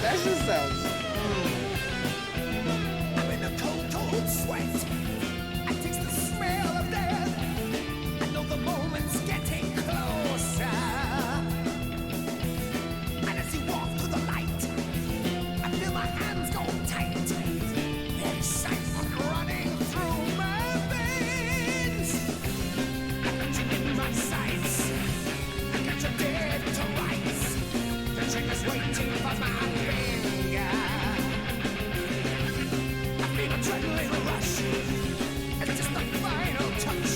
That just sounds. I'm in a cold, cold sweat. I taste the smell of death. I know the moment's getting closer. And as you walk through the light, I feel my hands go tight. Excitement running through my veins. I got you in my sights. I got you dead to rights. The trigger's waiting for my finger. I feel a adrenaline rush. It's just the final touch.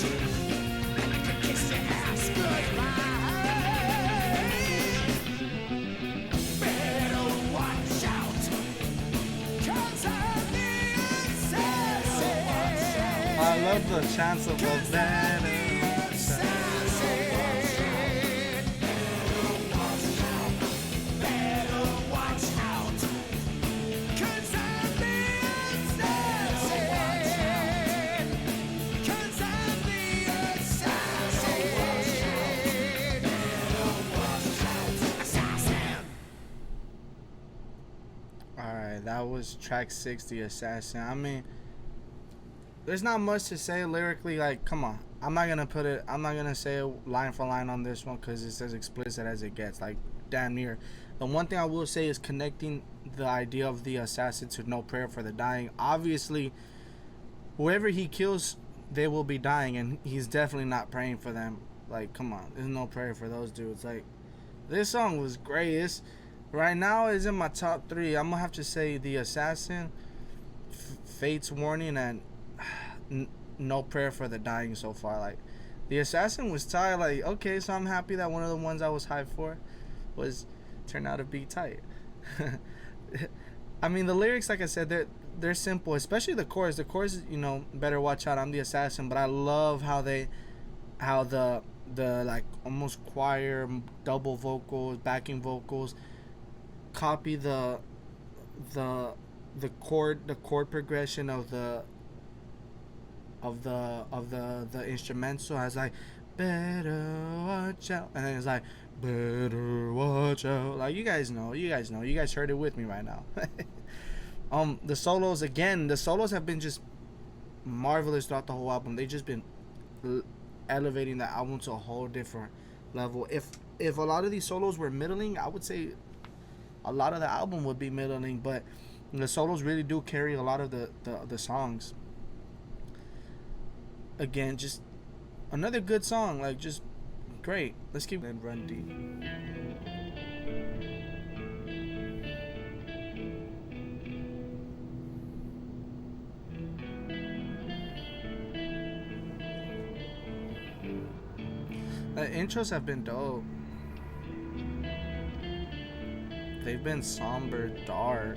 And I can kiss your ass goodbye. Better watch out. 'Cause I'm the assassin. I love the chance of a better. Alright, that was track 6, The Assassin. I mean, there's not much to say lyrically. Like, come on. I'm not gonna say it line for line on this one because it's as explicit as it gets. Like, damn near. The one thing I will say is connecting the idea of the assassin to No Prayer for the Dying. Obviously, whoever he kills, they will be dying, and he's definitely not praying for them. Like, come on. There's no prayer for those dudes. Like, this song was great. It's, right now is in my top 3. I'm gonna have to say The Assassin, Fate's Warning, and No Prayer for the Dying so far. Like, The Assassin was tight. Like, okay, so I'm happy that one of the ones I was hyped for was turned out to be tight. I mean, the lyrics, like I said, they're simple, especially the chorus. The chorus, you know, better watch out, I'm the assassin. But I love how the like almost choir double vocals, backing vocals copy the chord progression of the instrumental. As like, better watch out, and then it's like, Better watch out. Like, you guys know. You guys heard it with me right now. The solos, again, the solos have been just marvelous throughout the whole album. They just been elevating the album to a whole different level. If a lot of these solos were middling, I would say a lot of the album would be middling, but the solos really do carry a lot of the songs. Again, just another good song, like, just great. Let's keep and run deep. The intros have been dope. They've been somber, dark.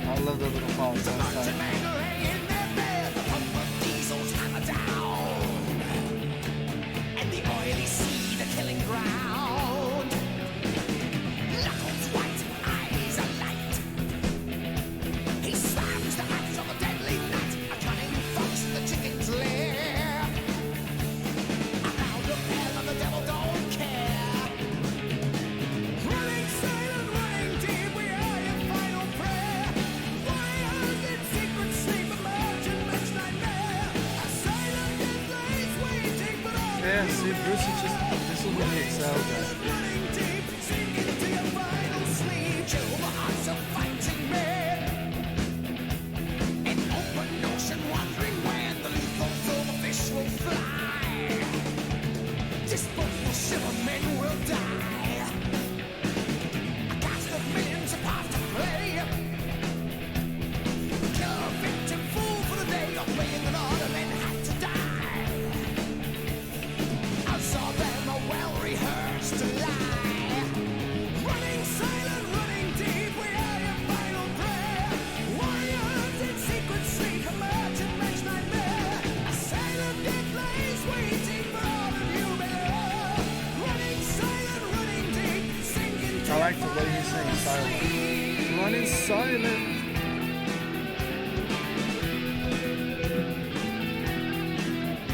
I love the little pause. Yeah, see, Bruce is just, this is what he excels at. I like the way he's saying silent. Running silent.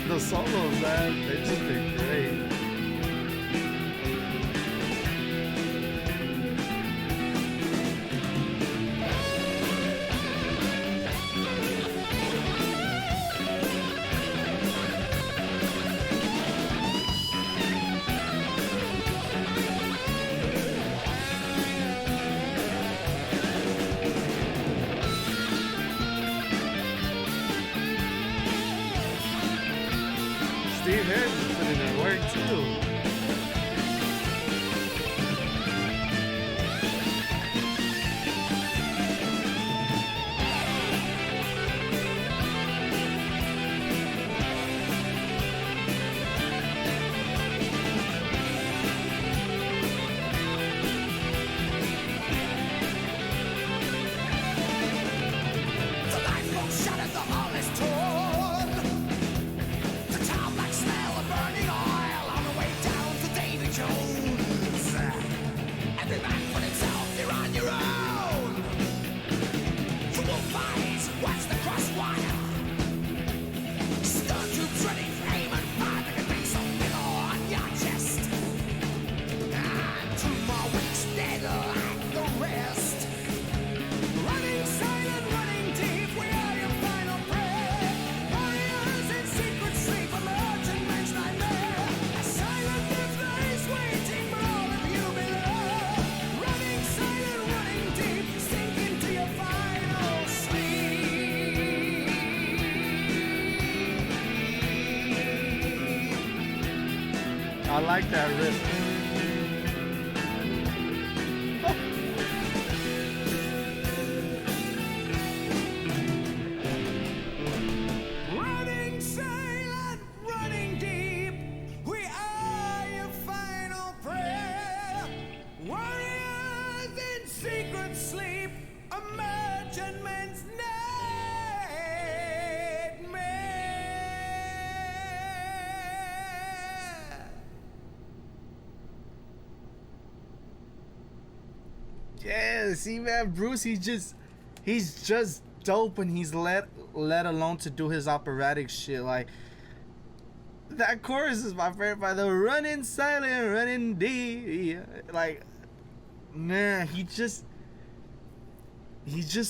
The solos, man, they just been great. Steve Harris put in their work too. I like that riff. Running silent, running deep, we are your final prayer. Warriors in secret sleep, emergent men's nightmare. yeah, see, man, Bruce, he's just dope when he's let alone to do his operatic shit. Like, that chorus is my favorite by the running silent, running deep. Like, man, he's just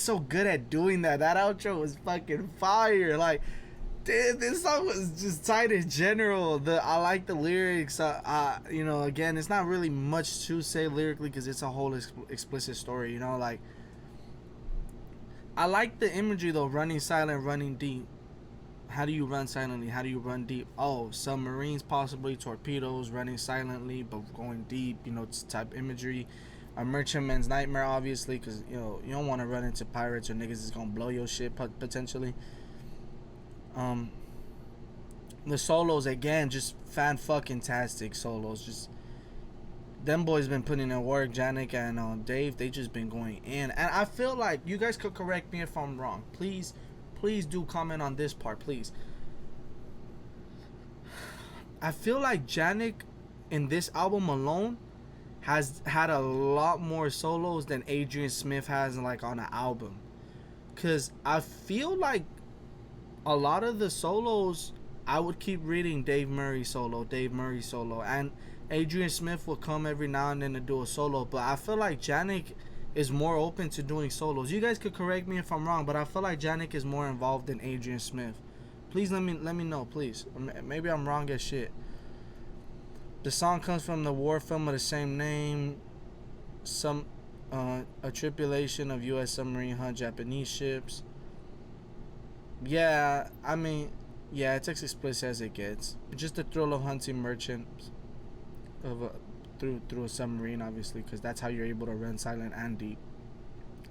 so good at doing that. That outro was fucking fire. Like, dude, this song was just tight in general. I like the lyrics. You know, again, it's not really much to say lyrically because it's a whole explicit story. You know, like, I like the imagery though. Running silent, running deep. How do you run silently? How do you run deep? Oh, submarines, possibly torpedoes, running silently but going deep. You know, it's type imagery. A merchantman's nightmare, obviously, because you know you don't want to run into pirates or niggas that's gonna blow your shit potentially. The solos again, just fan-fucking-tastic solos. Just them boys been putting in work. Janik and Dave, they just been going in, and I feel like you guys could correct me if I'm wrong. Please do comment on this part, please. I feel like Janik in this album alone has had a lot more solos than Adrian Smith has like on an album, cause I feel like a lot of the solos I would keep reading Dave Murray solo, and Adrian Smith will come every now and then to do a solo, but I feel like Janik is more open to doing solos. You guys could correct me if I'm wrong, but I feel like Janik is more involved than Adrian Smith. Please let me know, please. Maybe I'm wrong as shit. The song comes from the war film of the same name. A tripulation of U.S. submarine hunt Japanese ships. Yeah, I mean, yeah, it's as explicit as it gets. Just the thrill of hunting merchants through a submarine, obviously, because that's how you're able to run silent and deep.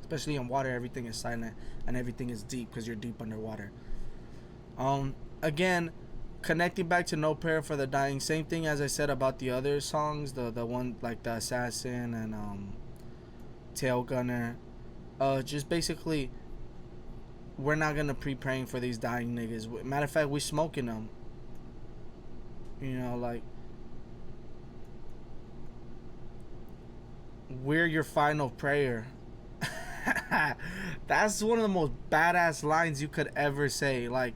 Especially in water, everything is silent and everything is deep because you're deep underwater. Again, connecting back to No Prayer for the Dying, same thing as I said about the other songs, the one like the Assassin and Tailgunner. Just basically, we're not gonna praying for these dying niggas. Matter of fact, we smoking them. You know, like, we're your final prayer. That's one of the most badass lines you could ever say. Like,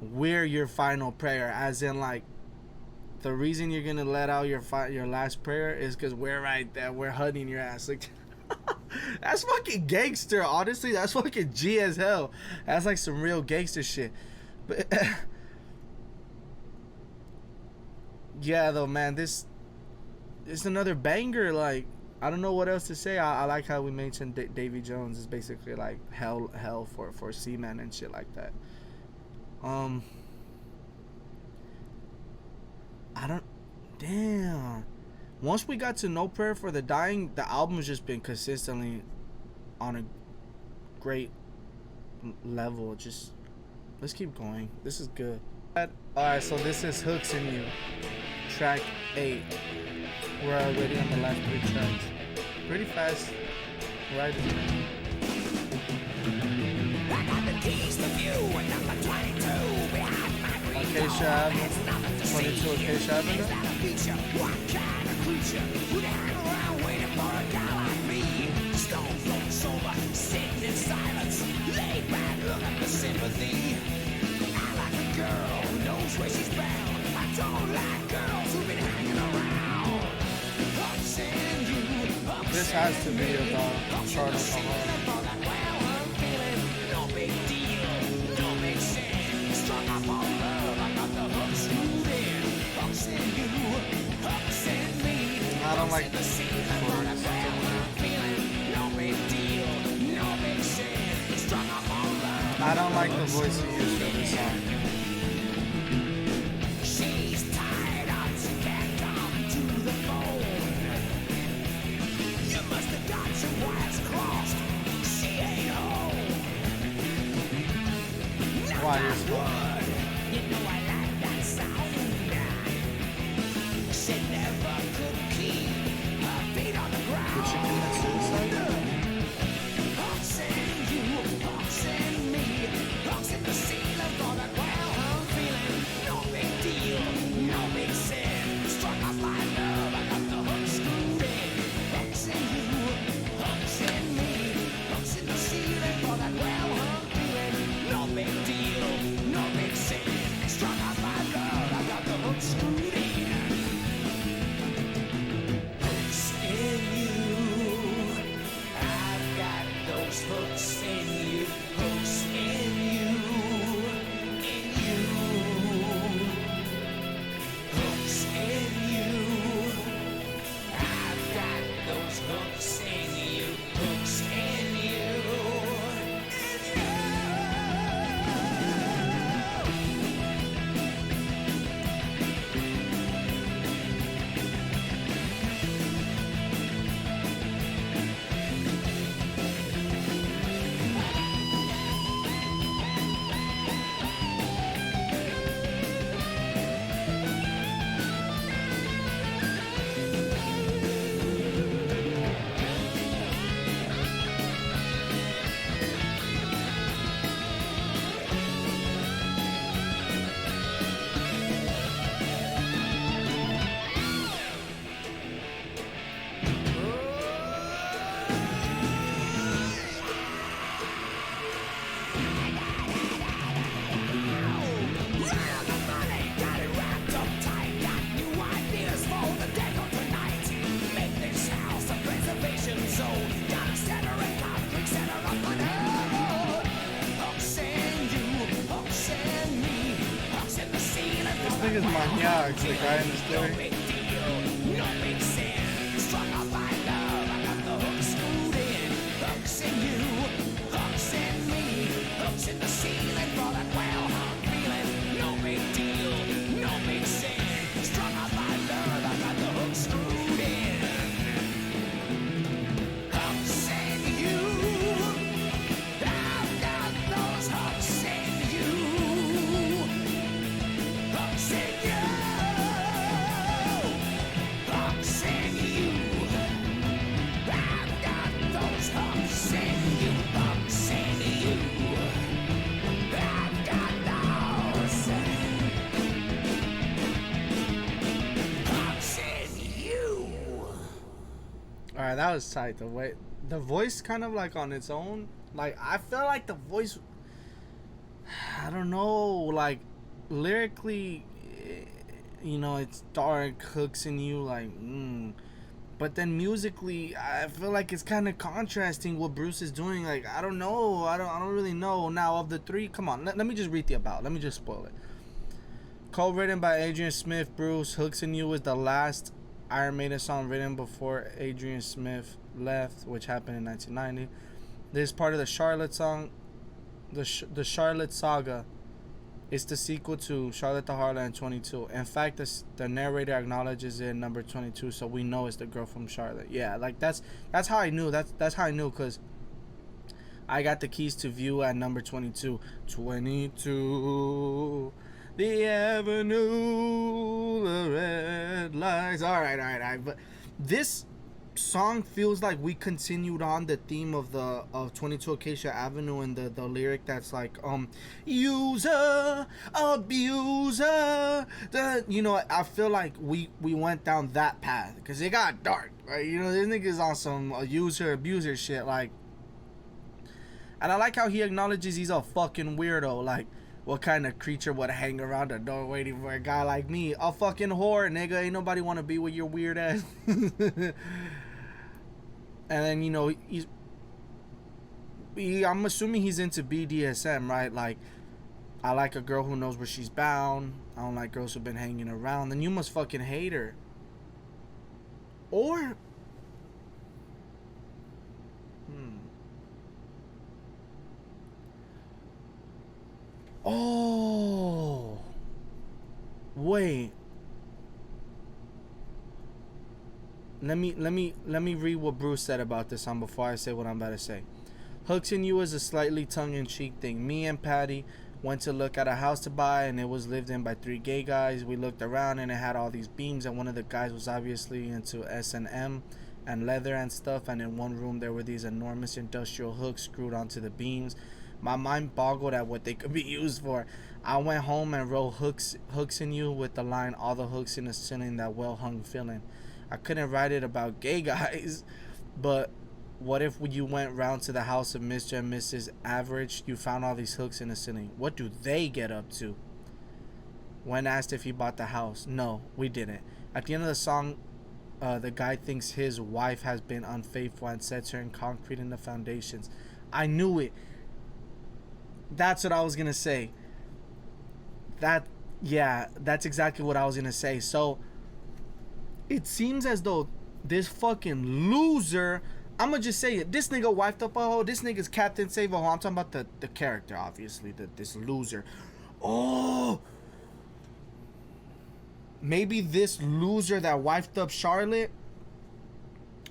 we're your final prayer, as in like the reason you're gonna let out your last prayer is because we're right there, we're hunting your ass. Like, that's fucking gangster. Honestly, that's fucking G as hell. That's like some real gangster shit. But yeah, though, man, this is another banger. Like, I don't know what else to say. I like how we mentioned Davy Jones is basically like hell for seamen and shit like that. Damn. Once we got to No Prayer for the Dying, the album's just been consistently on a great level. Just, let's keep going. This is good. Alright, so this is Hooks in You, track 8. We're already on the last 3 tracks. Pretty fast. Right. Acacia Avenue. 22 Acacia Avenue. What kind of creature would hang around waiting for a guy like me? Stone float sober, sitting in silence, laid back, looking for sympathy. I like a girl who knows where she's bound. I don't like girls who've been hanging around. This has to be about Charlotte Mahoney. I don't like this. I don't like the voice he used for this song. She's tired of she can't come to the phone. You must have got your wires crossed. She ain't home. Wires crossed. You know I like that sound. She never could keep her feet on the ground. Did she commit suicide? Hawks in you, hawks in me, hawks in the ceiling for the ground. I'm feeling no big deal, no big sin. Struck off my love, I got the hook screwed in. Hawks in you, hawks in me. nigga's maniacs, the guy in the story. Alright, that was tight. The voice kind of like on its own. Like, I feel like the voice, I don't know, like lyrically, you know, it's dark, hooks in you, like, but then musically, I feel like it's kind of contrasting what Bruce is doing. Like, I don't know, I don't really know. Now, of the three, come on, let me just read the about. Let me just spoil it. Co-written by Adrian Smith, Bruce. Hooks in You is the last Iron Maiden song written before Adrian Smith left, which happened in 1990. This is part of the Charlotte song, the Charlotte Saga. It's the sequel to Charlotte the Harlot and 22. In fact, the narrator acknowledges it in number 22, so we know it's the girl from Charlotte. Yeah, like that's how I knew. That's how I knew, because I got the keys to View at number 22. 22. The avenue, the red lights. All right. But this song feels like we continued on the theme of 22 Acacia Avenue, and the lyric that's like, user, abuser. You know, I feel like we went down that path because it got dark, right? You know, this nigga's on some user, abuser shit, like. And I like how he acknowledges he's a fucking weirdo, like. What kind of creature would hang around the door waiting for a guy like me? A fucking whore, nigga. Ain't nobody want to be with your weird ass. And then, you know, I'm assuming he's into BDSM, right? Like, I like a girl who knows where she's bound. I don't like girls who've been hanging around. Then you must fucking hate her. Or... Oh, wait. Let me read what Bruce said about this song before I say what I'm about to say. Hooks in You is a slightly tongue-in-cheek thing. Me and Patty went to look at a house to buy, and it was lived in by 3 gay guys. We looked around, and it had all these beams, and one of the guys was obviously into S&M and leather and stuff, and in one room there were these enormous industrial hooks screwed onto the beams. My mind boggled at what they could be used for. I went home and wrote hooks in you with the line, all the hooks in the ceiling, that well-hung feeling. I couldn't write it about gay guys, but what if you went round to the house of Mr. and Mrs. Average, you found all these hooks in the ceiling? What do they get up to? When asked if he bought the house, no, we didn't. At the end of the song, the guy thinks his wife has been unfaithful and sets her in concrete in the foundations. I knew it. That's what I was gonna say. That's exactly what I was gonna say. So it seems as though this fucking loser, I'm gonna just say it, this nigga wifed up a hoe. This nigga's Captain Save a Hoe. I'm talking about the character, obviously, this loser. Oh, maybe this loser that wifed up Charlotte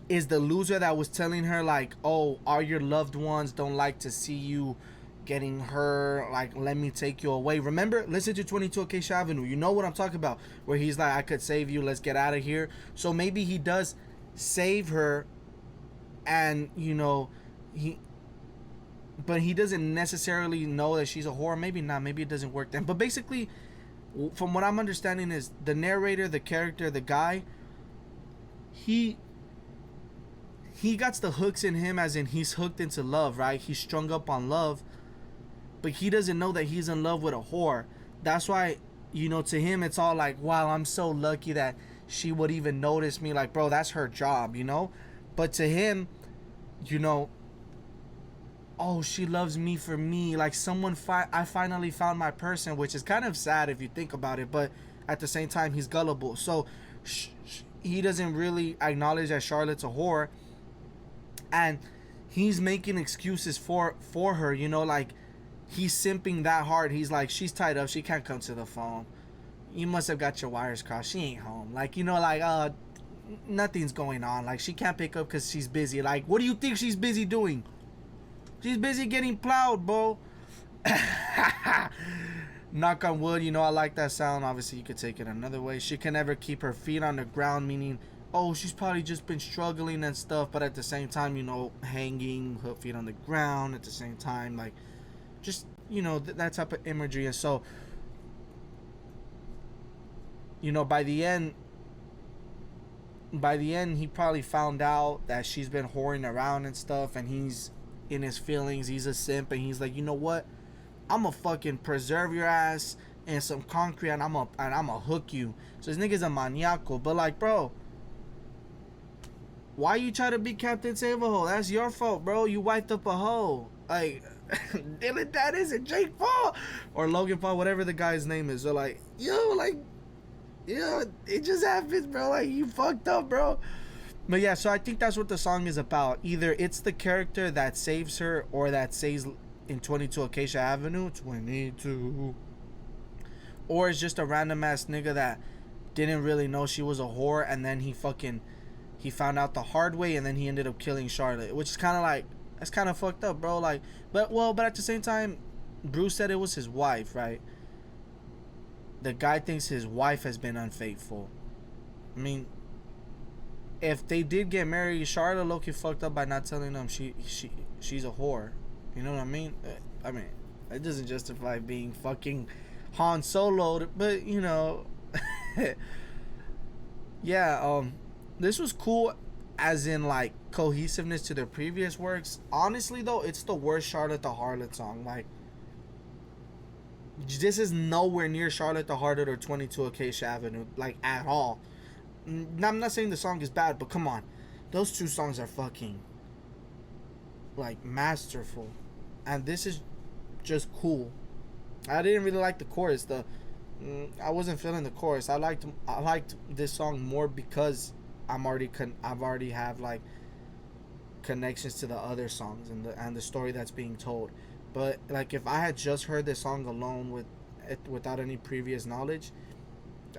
is the loser that was telling her, like, oh, all your loved ones don't like to see you getting her, like, let me take you away. Remember, listen to 22 Acacia Avenue, you know what I'm talking about, where he's like, I could save you, let's get out of here. So maybe he does save her, and, you know, but he doesn't necessarily know that she's a whore. Maybe not, maybe it doesn't work then. But basically, from what I'm understanding, is the narrator, the character, the guy, he got the hooks in him, as in he's hooked into love, right? He's strung up on love, but he doesn't know that he's in love with a whore. That's why, you know, to him, it's all like, wow, I'm so lucky that she would even notice me. Like, bro, that's her job, you know? But to him, you know, oh, she loves me for me. Like, I finally found my person, which is kind of sad if you think about it. But at the same time he's gullible. So he doesn't really acknowledge that Charlotte's a whore, and he's making excuses for her. You know, like he's simping that hard. He's like, she's tied up, she can't come to the phone. You must have got your wires crossed. She ain't home. Like, you know, like nothing's going on. Like, she can't pick up because she's busy. Like, what do you think she's busy doing? She's busy getting plowed, bro. Knock on wood, you know, I like that sound. Obviously, you could take it another way. She can never keep her feet on the ground, meaning, oh, she's probably just been struggling and stuff. But at the same time, you know, hanging, her feet on the ground at the same time. Like, just, you know, that type of imagery. And so, you know, by the end, he probably found out that she's been whoring around and stuff, and he's in his feelings. He's a simp, and he's like, you know what? I'm gonna fucking preserve your ass in some concrete, and I'm gonna hook you. So this nigga's a maniaco, but like, bro, why you try to be Captain Save-A-Hoe? That's your fault, bro. You wiped up a hoe. Like, Dylan, that isn't Jake Paul or Logan Paul, whatever the guy's name is. So like, yo, like, yeah, it just happens, bro. Like, you fucked up, bro. But yeah, so I think that's what the song is about. Either it's the character that saves her, or that saves in 22 Acacia Avenue, 22, or it's just a random ass nigga that didn't really know she was a whore, and then he found out the hard way, and then he ended up killing Charlotte, which is kind of like, that's kind of fucked up, bro. Like, but at the same time, Bruce said it was his wife, right? The guy thinks his wife has been unfaithful. I mean, if they did get married, Charlotte low-key fucked up by not telling him she's a whore. You know what I mean? I mean, it doesn't justify being fucking Han Solo, but you know, yeah. This was cool, as in like cohesiveness to their previous works. Honestly, though, it's the worst Charlotte the Harlot song. Like, this is nowhere near Charlotte the Harlot or 22 Acacia Avenue, like, at all. I'm not saying the song is bad, but come on, those two songs are fucking like masterful, and this is just cool. I didn't really like the chorus. I wasn't feeling the chorus. I liked this song more because I've already have like connections to the other songs and the story that's being told. But like, if I had just heard this song alone without any previous knowledge,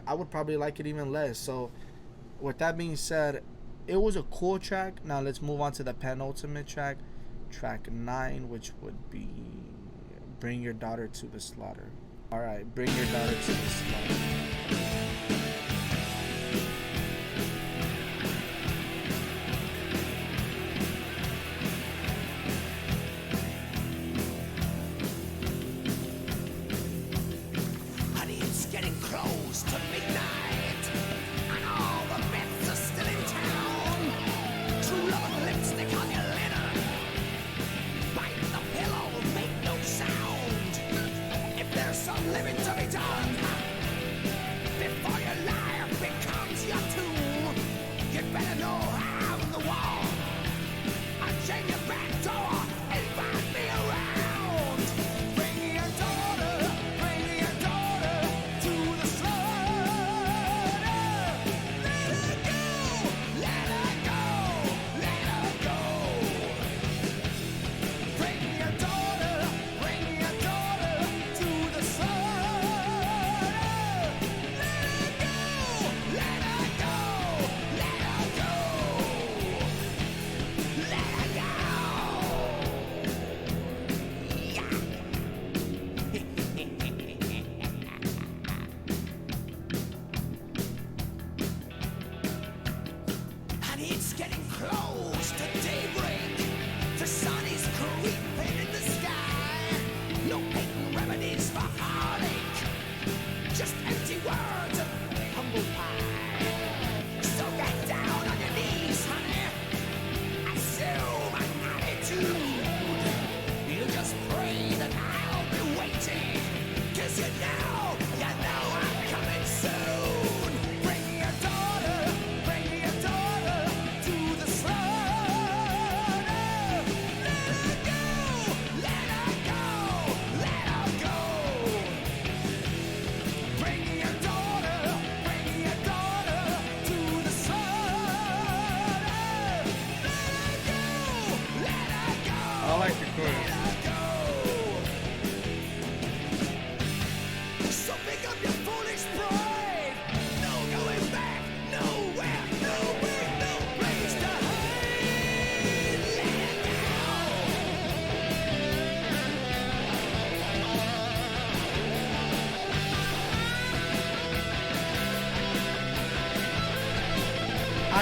I would probably like it even less. So with that being said, it was a cool track. Now let's move on to the penultimate track, track 9, which would be Bring Your Daughter to the Slaughter. Alright, Bring Your Daughter to the Slaughter. Honey, it's getting close to midnight, and all the bets are still in town. True love and lipstick on your litter. Bite the pillow, make no sound. If there's some living to be done, before your life becomes your tomb, you'd better know I'm on the wall. I'll chain your back door and find me around. Bring your daughter to the slaughter. Let her go, let her go. Bring your daughter to the slaughter. Let her go, let her go, let her go. Let her go.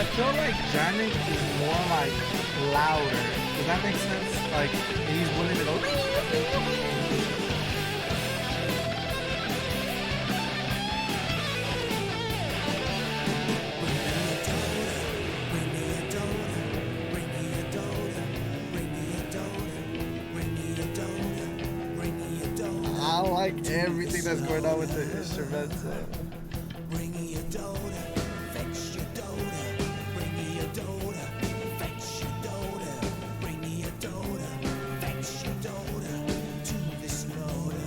I feel like Janik is more like louder. Does that make sense? Like he's willing to go. I like everything that's going on with the instruments. Bring me your daughter, fetch your daughter. Bring me your daughter, fetch your daughter. Bring me your daughter, fetch your daughter to the slaughter.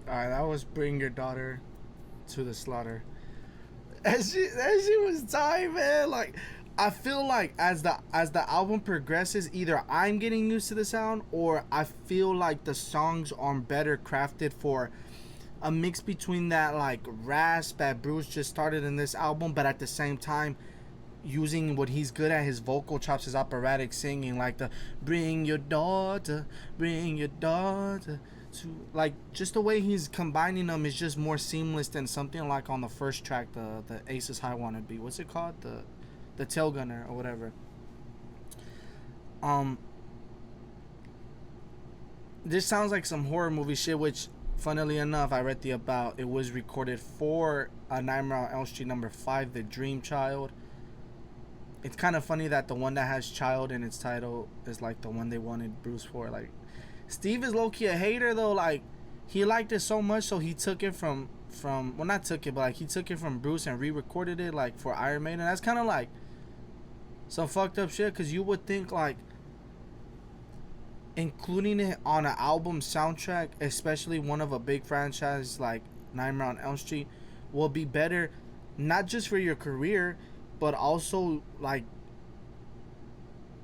Alright, that was Bring Your Daughter to the Slaughter. That shit was tight, man. Like, I feel like as the album progresses, either I'm getting used to the sound or I feel like the songs are better crafted for a mix between that like rasp that Bruce just started in this album, but at the same time using what he's good at, his vocal chops, his operatic singing, like the bring your daughter to, like, just the way he's combining them is just more seamless than something like on the first track, the Aces High Wanna Be. What's it called? The Tailgunner or whatever. This sounds like some horror movie shit, which funnily enough I read the about. It was recorded for a Nightmare on Elm Street #5, The Dream Child. It's kind of funny that the one that has child in its title is like the one they wanted Bruce for. Like, Steve is low-key a hater though. Like, he liked it so much, so he took it from well, not took it, but like he took it from Bruce and re-recorded it like for Iron Maiden. That's kind of like some fucked up shit, because you would think like including it on an album soundtrack, especially one of a big franchise like Nightmare on Elm Street, will be better, not just for your career, but also like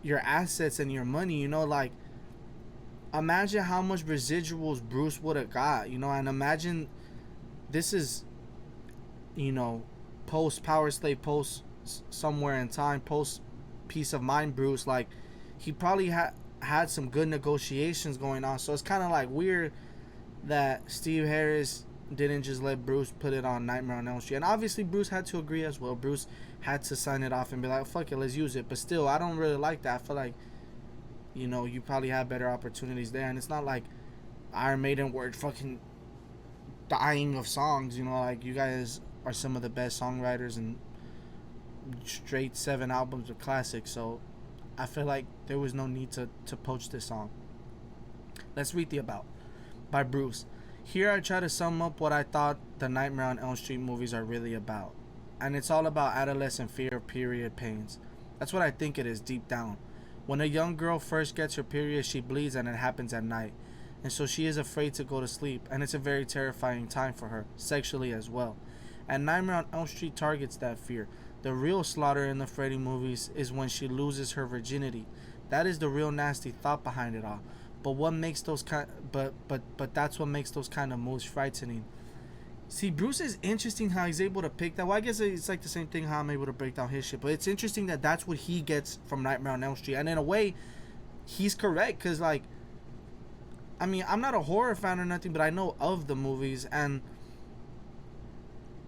your assets and your money, you know. Like, imagine how much residuals Bruce would have got, you know. And imagine this is, you know, post Power Slave, post Somewhere in Time, post Peace of Mind Bruce. Like, he probably had some good negotiations going on. So it's kind of like weird that Steve Harris didn't just let Bruce put it on Nightmare on Elm Street. And obviously Bruce had to agree as well. Bruce had to sign it off and be like, fuck it, let's use it. But still, I don't really like that. I feel like, you know, you probably have better opportunities there. And it's not like Iron Maiden were fucking dying of songs, you know. Like, you guys are some of the best songwriters and straight 7 albums of classics. So I feel like there was no need to poach this song. Let's read the about by Bruce. Here I try to sum up what I thought the Nightmare on Elm Street movies are really about. And it's all about adolescent fear of period pains. That's what I think it is deep down. When a young girl first gets her period, she bleeds, and it happens at night. And so she is afraid to go to sleep, and it's a very terrifying time for her, sexually as well. And Nightmare on Elm Street targets that fear. The real slaughter in the Freddy movies is when she loses her virginity. That is the real nasty thought behind it all. But what makes those but that's what makes those kind of moves frightening. See, Bruce is interesting how he's able to pick that. Well, I guess it's like the same thing how I'm able to break down his shit. But it's interesting that that's what he gets from Nightmare on Elm Street. And in a way, he's correct. Because, like, I mean, I'm not a horror fan or nothing, but I know of the movies. And,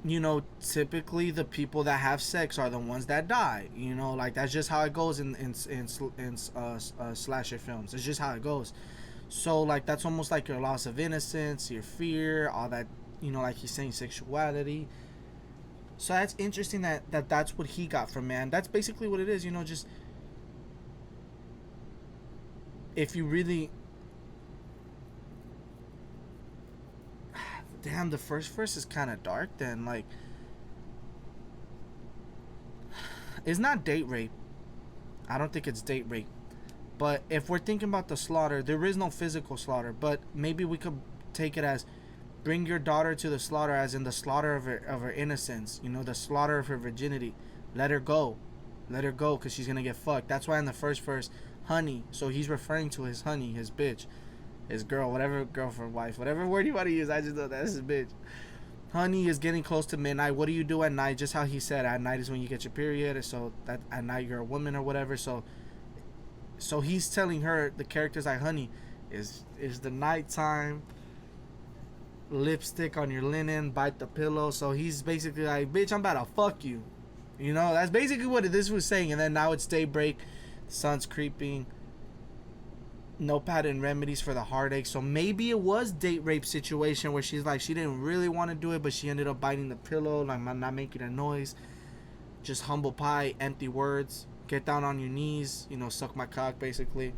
you know, typically the people that have sex are the ones that die. You know, like, that's just how it goes in slasher films. It's just how it goes. So, like, that's almost like your loss of innocence, your fear, all that. You know, like he's saying, sexuality. So that's interesting that's what he got from man. That's basically what it is, you know, just if you really damn, the first verse is kind of dark then, like it's not date rape. I don't think it's date rape. But if we're thinking about the slaughter, there is no physical slaughter, but maybe we could take it as bring your daughter to the slaughter, as in the slaughter of her innocence, you know, the slaughter of her virginity. Let her go, because she's gonna get fucked. That's why in the first verse, honey, so he's referring to his honey, his bitch, his girl, whatever, girlfriend, wife, whatever word you want to use. I just know that's his bitch. Honey is getting close to midnight. What do you do at night? Just how he said, at night is when you get your period, so that at night you're a woman or whatever. So he's telling her, the character's like, honey, is the nighttime, lipstick on your linen, bite the pillow. So he's basically like, bitch, I'm about to fuck you. You know, that's basically what this was saying. And then now it's daybreak, the sun's creeping, no patent remedies for the heartache. So maybe it was date rape situation where she's like, she didn't really want to do it, but she ended up biting the pillow, like not making a noise, just humble pie, empty words, get down on your knees, you know, suck my cock, basically.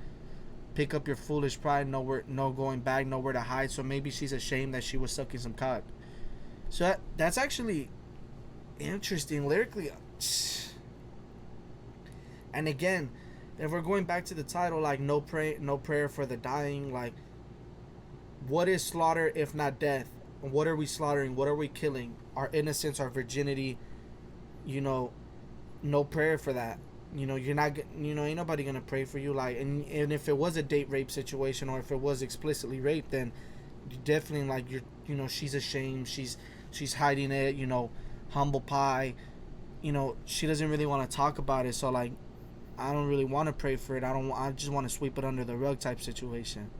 Pick up your foolish pride, no going back, nowhere to hide. So maybe she's ashamed that she was sucking some cock. So that's actually interesting lyrically. And again, if we're going back to the title, like no prayer for the dying, like what is slaughter if not death? What are we slaughtering? What are we killing? Our innocence, our virginity, you know, no prayer for that. You know, you're not, you know, ain't nobody gonna pray for you. Like, and if it was a date rape situation, or if it was explicitly rape, then you definitely, like, you know, she's ashamed, she's hiding it, you know, humble pie, you know, she doesn't really want to talk about it. So, like, I don't really want to pray for it. I just want to sweep it under the rug type situation.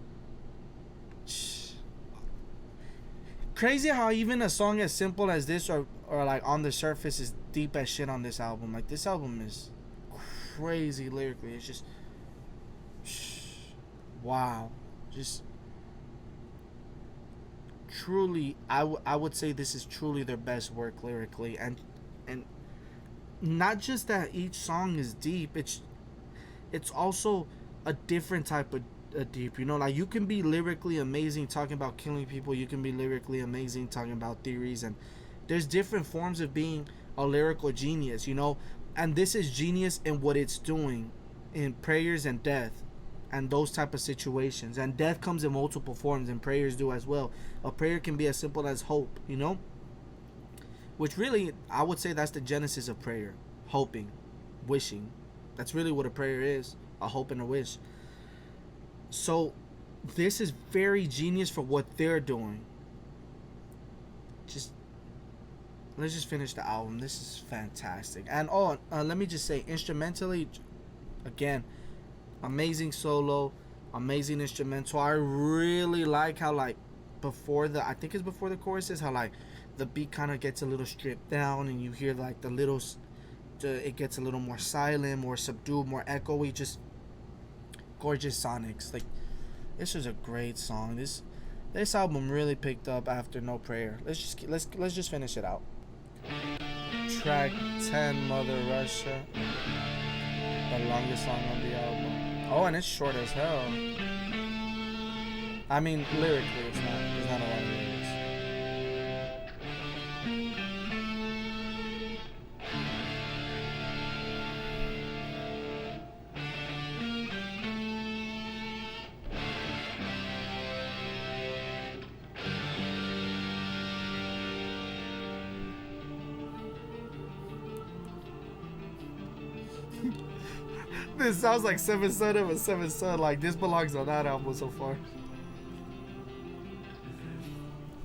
Crazy how even a song as simple as this, or like on the surface, is deep as shit on this album. Like, this album is crazy lyrically. It's just wow. Just truly, I would say this is truly their best work lyrically. And not just that each song is deep, it's also a different type of deep, you know. Like, you can be lyrically amazing talking about killing people, you can be lyrically amazing talking about theories, and there's different forms of being a lyrical genius, you know. And this is genius in what it's doing in prayers and death and those type of situations. And death comes in multiple forms, and prayers do as well. A prayer can be as simple as hope, you know, which really, I would say that's the genesis of prayer. Hoping, wishing. That's really what a prayer is, a hope and a wish. So this is very genius for what they're doing. Let's just finish the album. This is fantastic. And let me just say, instrumentally, again, amazing solo, amazing instrumental. I really like how, like, I think it's before the choruses, how, like, the beat kind of gets a little stripped down, and you hear, like, it gets a little more silent, more subdued, more echoey. Just gorgeous sonics. Like, this was a great song. This album really picked up after No Prayer. Let's just finish it out. Track 10, Mother Russia, the longest song on the album. Oh, and it's short as hell. I mean, lyrically, it's not a lot of lyrics. This sounds like 7 Son of a 7 Son. Like, this belongs on that album so far.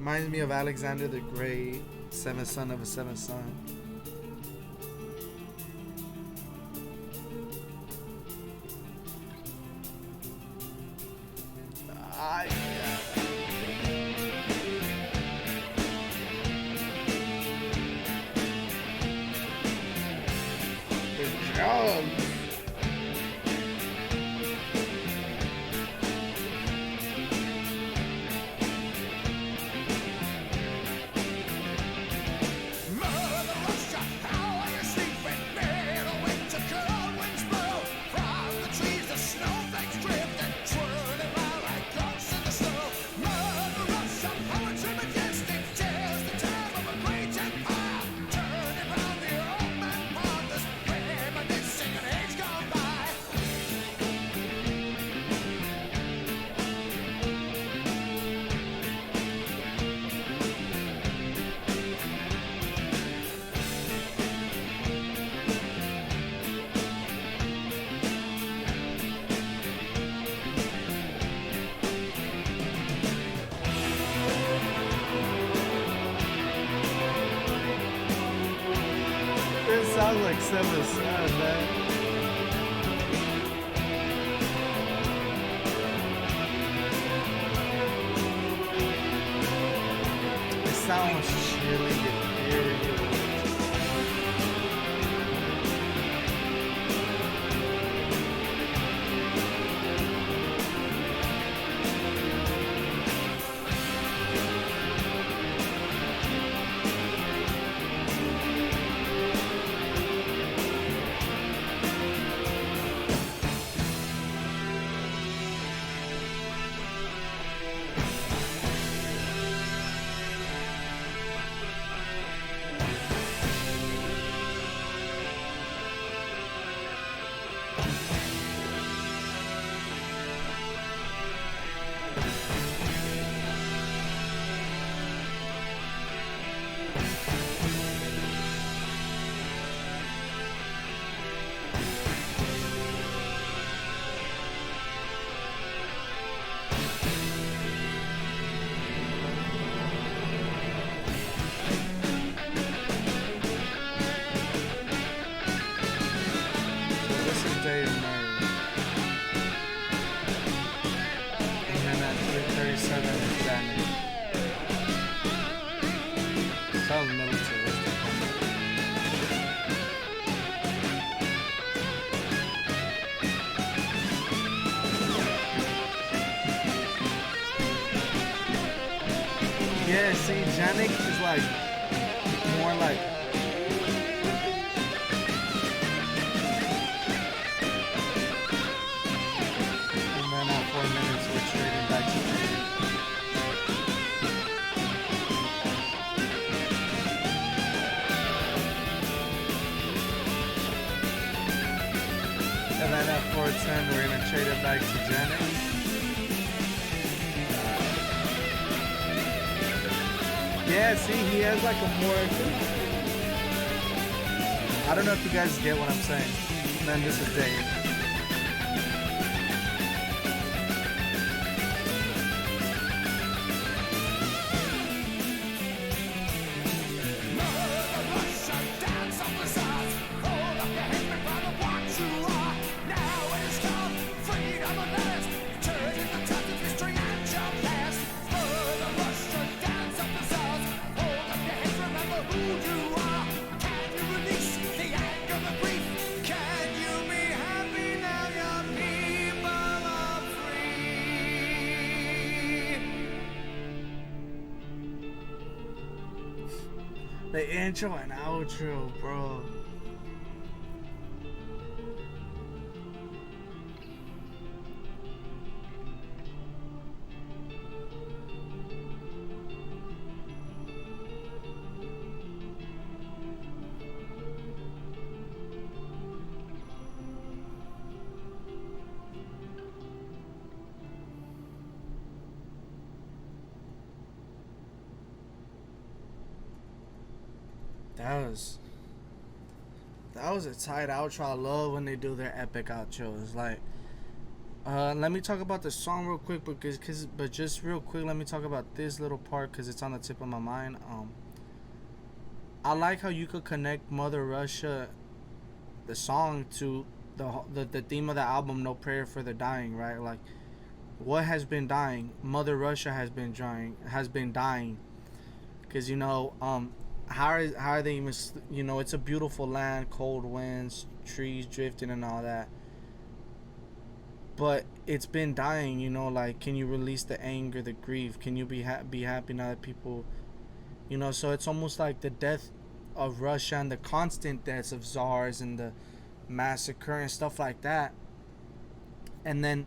Reminds me of Alexander the Great, seventh son of a seventh son. Good job. It sounds like Seven Sun, man. It sounds chilly and eerie. This is Dave Murray. And then at 337 is Danny. Sounds militaristic. Yeah, see, Janik is like more like and then at 4 minutes we're trading back to and then at 4:10 we're gonna trade it back to Janik. Yeah, see, he has like a more. I don't know if you guys get what I'm saying. Then this is Dave. The intro and outro, bro. That was a tight outro. I love when they do their epic outros. Like, Let me talk about the song real quick, but just real quick, let me talk about this little part because it's on the tip of my mind. I like how you could connect Mother Russia, the song, to the theme of the album, No Prayer for the Dying, right? Like, what has been dying? Mother Russia has been dying, because how are they even? It's a beautiful land, cold winds, trees drifting, and all that. But it's been dying, like, can you release the anger, the grief? Can you be happy now that people, so it's almost like the death of Russia and the constant deaths of czars and the massacre and stuff like that. And then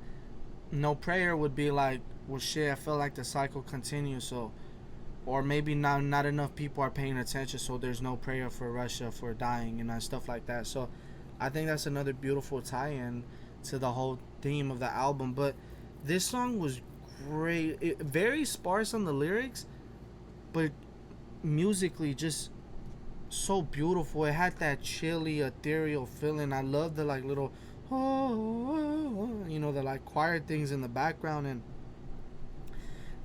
no prayer would be like, well, shit, I feel like the cycle continues, so, or maybe not enough people are paying attention, so there's no prayer for Russia for dying and stuff like that. So I think that's another beautiful tie-in to the whole theme of the album. But this song was great. Very sparse on the lyrics, but musically just so beautiful. It had that chilly, ethereal feeling. I love the like little the like choir things in the background, and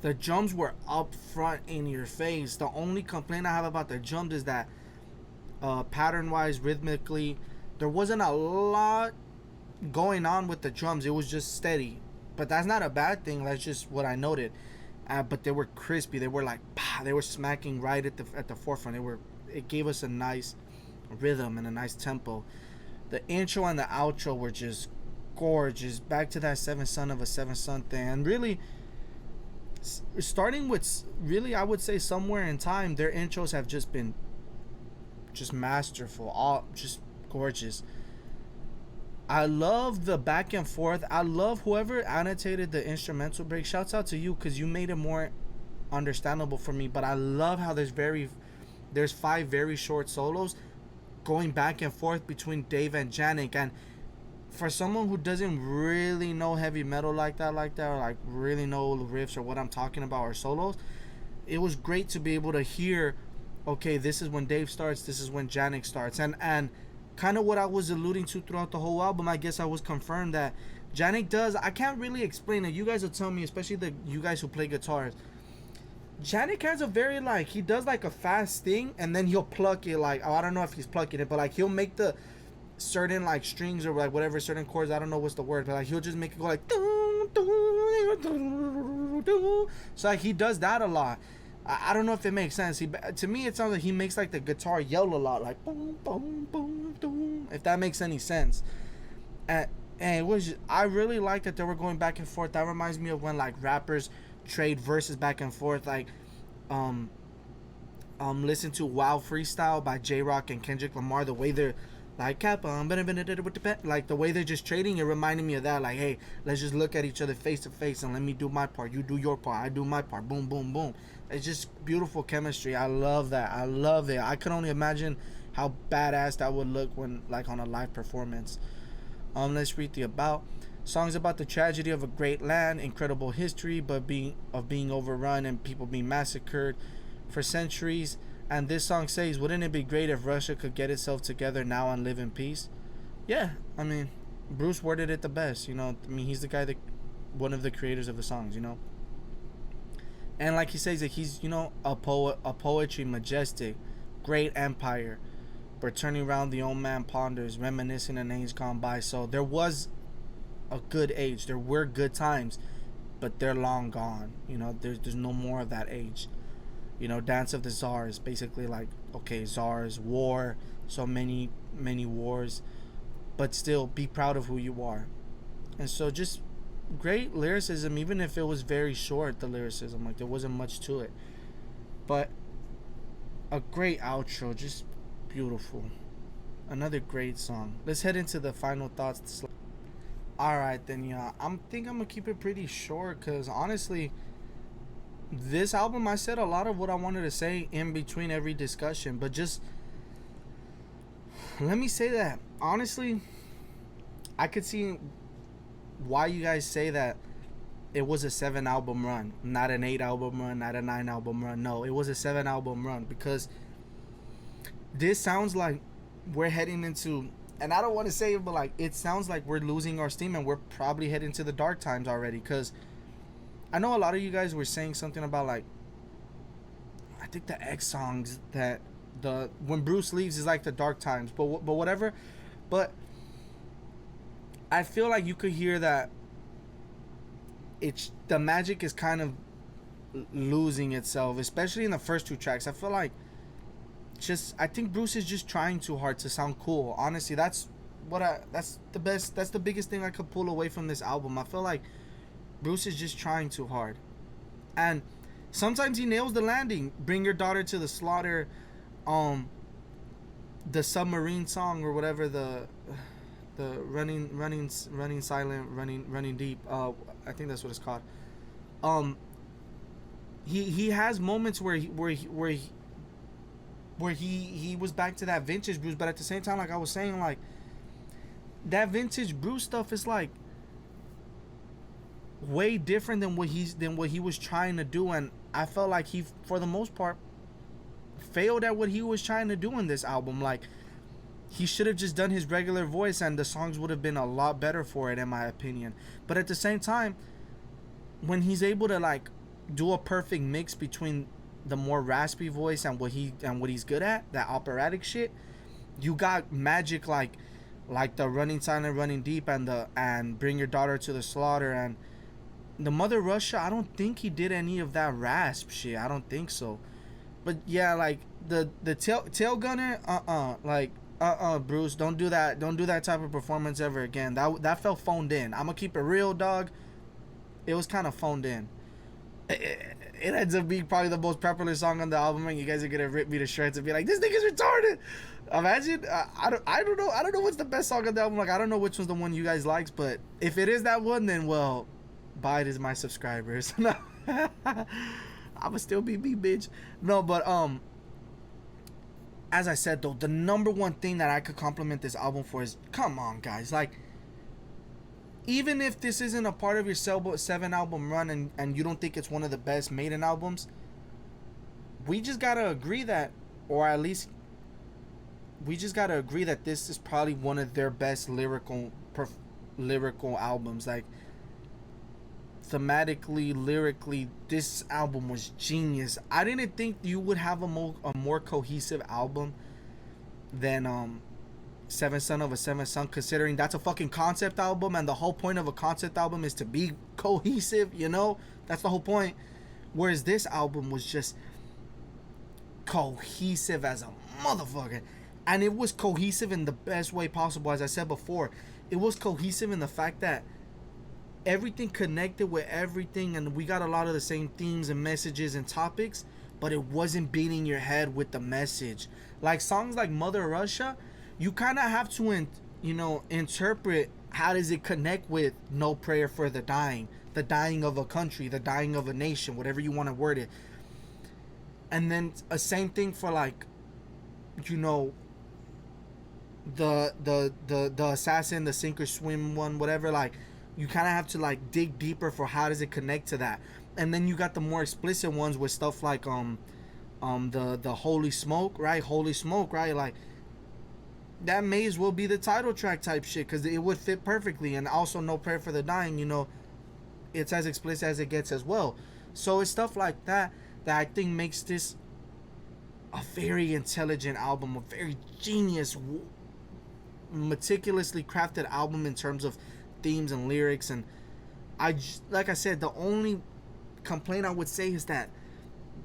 the drums were up front in your face. The only complaint I have about the drums is that pattern wise, rhythmically, there wasn't a lot going on with the drums. It was just steady, but that's not a bad thing. That's just what I noted. But they were crispy. They were like, they were smacking right at the forefront. It gave us a nice rhythm and a nice tempo. The intro and the outro were just gorgeous. Back to that seventh son of a seventh son thing, and really starting with, really, I would say Somewhere in Time, their intros have just been just masterful, all just gorgeous. I love the back and forth. I love whoever annotated the instrumental break. Shouts out to you, because you made it more understandable for me. But I love how there's 5 very short solos going back and forth between Dave and Janik. And for someone who doesn't really know heavy metal like that, or like really know riffs or what I'm talking about or solos, it was great to be able to hear, okay, this is when Dave starts, this is when Janik starts. And kind of what I was alluding to throughout the whole album, I guess I was confirmed that Janik does. I can't really explain it. You guys will tell me, especially you guys who play guitars. Janik has a very, like, he does like a fast thing, and then he'll pluck it, like, I don't know if he's plucking it, but like he'll make the certain like strings or like whatever, certain chords, I don't know what's the word, but like he'll just make it go like doo, doo, doo, doo. So like he does that a lot. I don't know if it makes sense. To me it sounds like he makes like the guitar yell a lot, like boom boom boom boom, if that makes any sense. And it was, I really like that they were going back and forth. That reminds me of when like rappers trade verses back and forth, like listen to Wow Freestyle by J-Rock and Kendrick Lamar. The way they're like like the way they're just trading, it reminded me of that. Like, hey, let's just look at each other face to face and let me do my part, you do your part, I do my part, boom boom boom. It's just beautiful chemistry. I love that. I love it. I could only imagine how badass that would look when like on a live performance. Let's read the about. Songs about the tragedy of a great land, incredible history, but being overrun and people being massacred for centuries. And this song says, wouldn't it be great if Russia could get itself together now and live in peace? Yeah, I mean, Bruce worded it the best, he's the guy one of the creators of the songs, And like he says, that he's, a poetry majestic, great empire, but turning around the old man ponders, reminiscing an age gone by. So there was a good age, there were good times, but they're long gone. There's no more of that age. Dance of the Czars, basically like, okay, czars, war, so many wars, but still be proud of who you are. And so just great lyricism, even if it was very short, the lyricism, like there wasn't much to it, but a great outro, just beautiful. Another great song. Let's head into the final thoughts. Alright then, yeah, I'm gonna keep it pretty short, because honestly, this album, I said a lot of what I wanted to say in between every discussion, but just let me say that honestly, I could see why you guys say that it was a 7 album run, not an 8 album run, not a 9 album run. No, it was a 7 album run, because this sounds like we're heading into and I don't want to say it, but like it sounds like we're losing our steam and we're probably heading to the dark times already. Cause I know a lot of you guys were saying something about like, I think the X songs that the when Bruce leaves is like the dark times, but whatever. But I feel like you could hear that it's the magic is kind of losing itself, especially in the first two tracks. I feel like I think Bruce is just trying too hard to sound cool. Honestly, that's the biggest thing I could pull away from this album. I feel like Bruce is just trying too hard. And sometimes he nails the landing. Bring Your Daughter to the Slaughter, the submarine song or whatever, the running silent, running deep. I think that's what it's called. He has moments where he was back to that vintage Bruce, but at the same time, like I was saying, like that vintage Bruce stuff is like way different than what he was trying to do, and I felt like he, for the most part, failed at what he was trying to do in this album. Like he should have just done his regular voice, and the songs would have been a lot better for it, in my opinion. But at the same time, when he's able to like do a perfect mix between the more raspy voice and what he's good at, that operatic shit, you got magic like the Running Silent, Running Deep, and Bring Your Daughter to the Slaughter, and the Mother Russia. I don't think he did any of that rasp shit. I don't think so. But yeah, like the Tailgunner, Bruce, don't do that. Don't do that type of performance ever again. That felt phoned in. I'm gonna keep it real, dog. It was kind of phoned in. It ends up being probably the most popular song on the album, and you guys are gonna rip me to shreds and be like, "This nigga's retarded." Imagine. I don't know. I don't know what's the best song on the album. Like I don't know which one's the one you guys likes, but if it is that one, then well, Bide is my subscribers. I'ma still be me, bitch. No, but as I said though, the number one thing that I could compliment this album for is, come on, guys, like. Even if this isn't a part of your 7 album run and you don't think it's one of the best Maiden albums, we just gotta agree that, or at least we just gotta agree that this is probably one of their best lyrical albums. Like thematically, lyrically, this album was genius. I didn't think you would have a more cohesive album than Seventh Son of a Seventh Son, considering that's a fucking concept album, and the whole point of a concept album is to be cohesive, you know? That's the whole point. Whereas this album was just cohesive as a motherfucker. And it was cohesive in the best way possible. As I said before, it was cohesive in the fact that everything connected with everything, and we got a lot of the same themes and messages and topics, but it wasn't beating your head with the message. Like songs like Mother Russia, you kind of have to, interpret how does it connect with No Prayer for the dying of a country, the dying of a nation, whatever you want to word it. And then a same thing for like, the assassin, the sink or swim one, whatever. Like, you kind of have to like dig deeper for how does it connect to that. And then you got the more explicit ones with stuff like the Holy Smoke, right? Holy Smoke, right? Like. That may as well be the title track type shit, because it would fit perfectly. And also No Prayer for the Dying, it's as explicit as it gets as well. So it's stuff like that I think makes this a very intelligent album, a very genius, meticulously crafted album in terms of themes and lyrics. And like I said, the only complaint I would say is that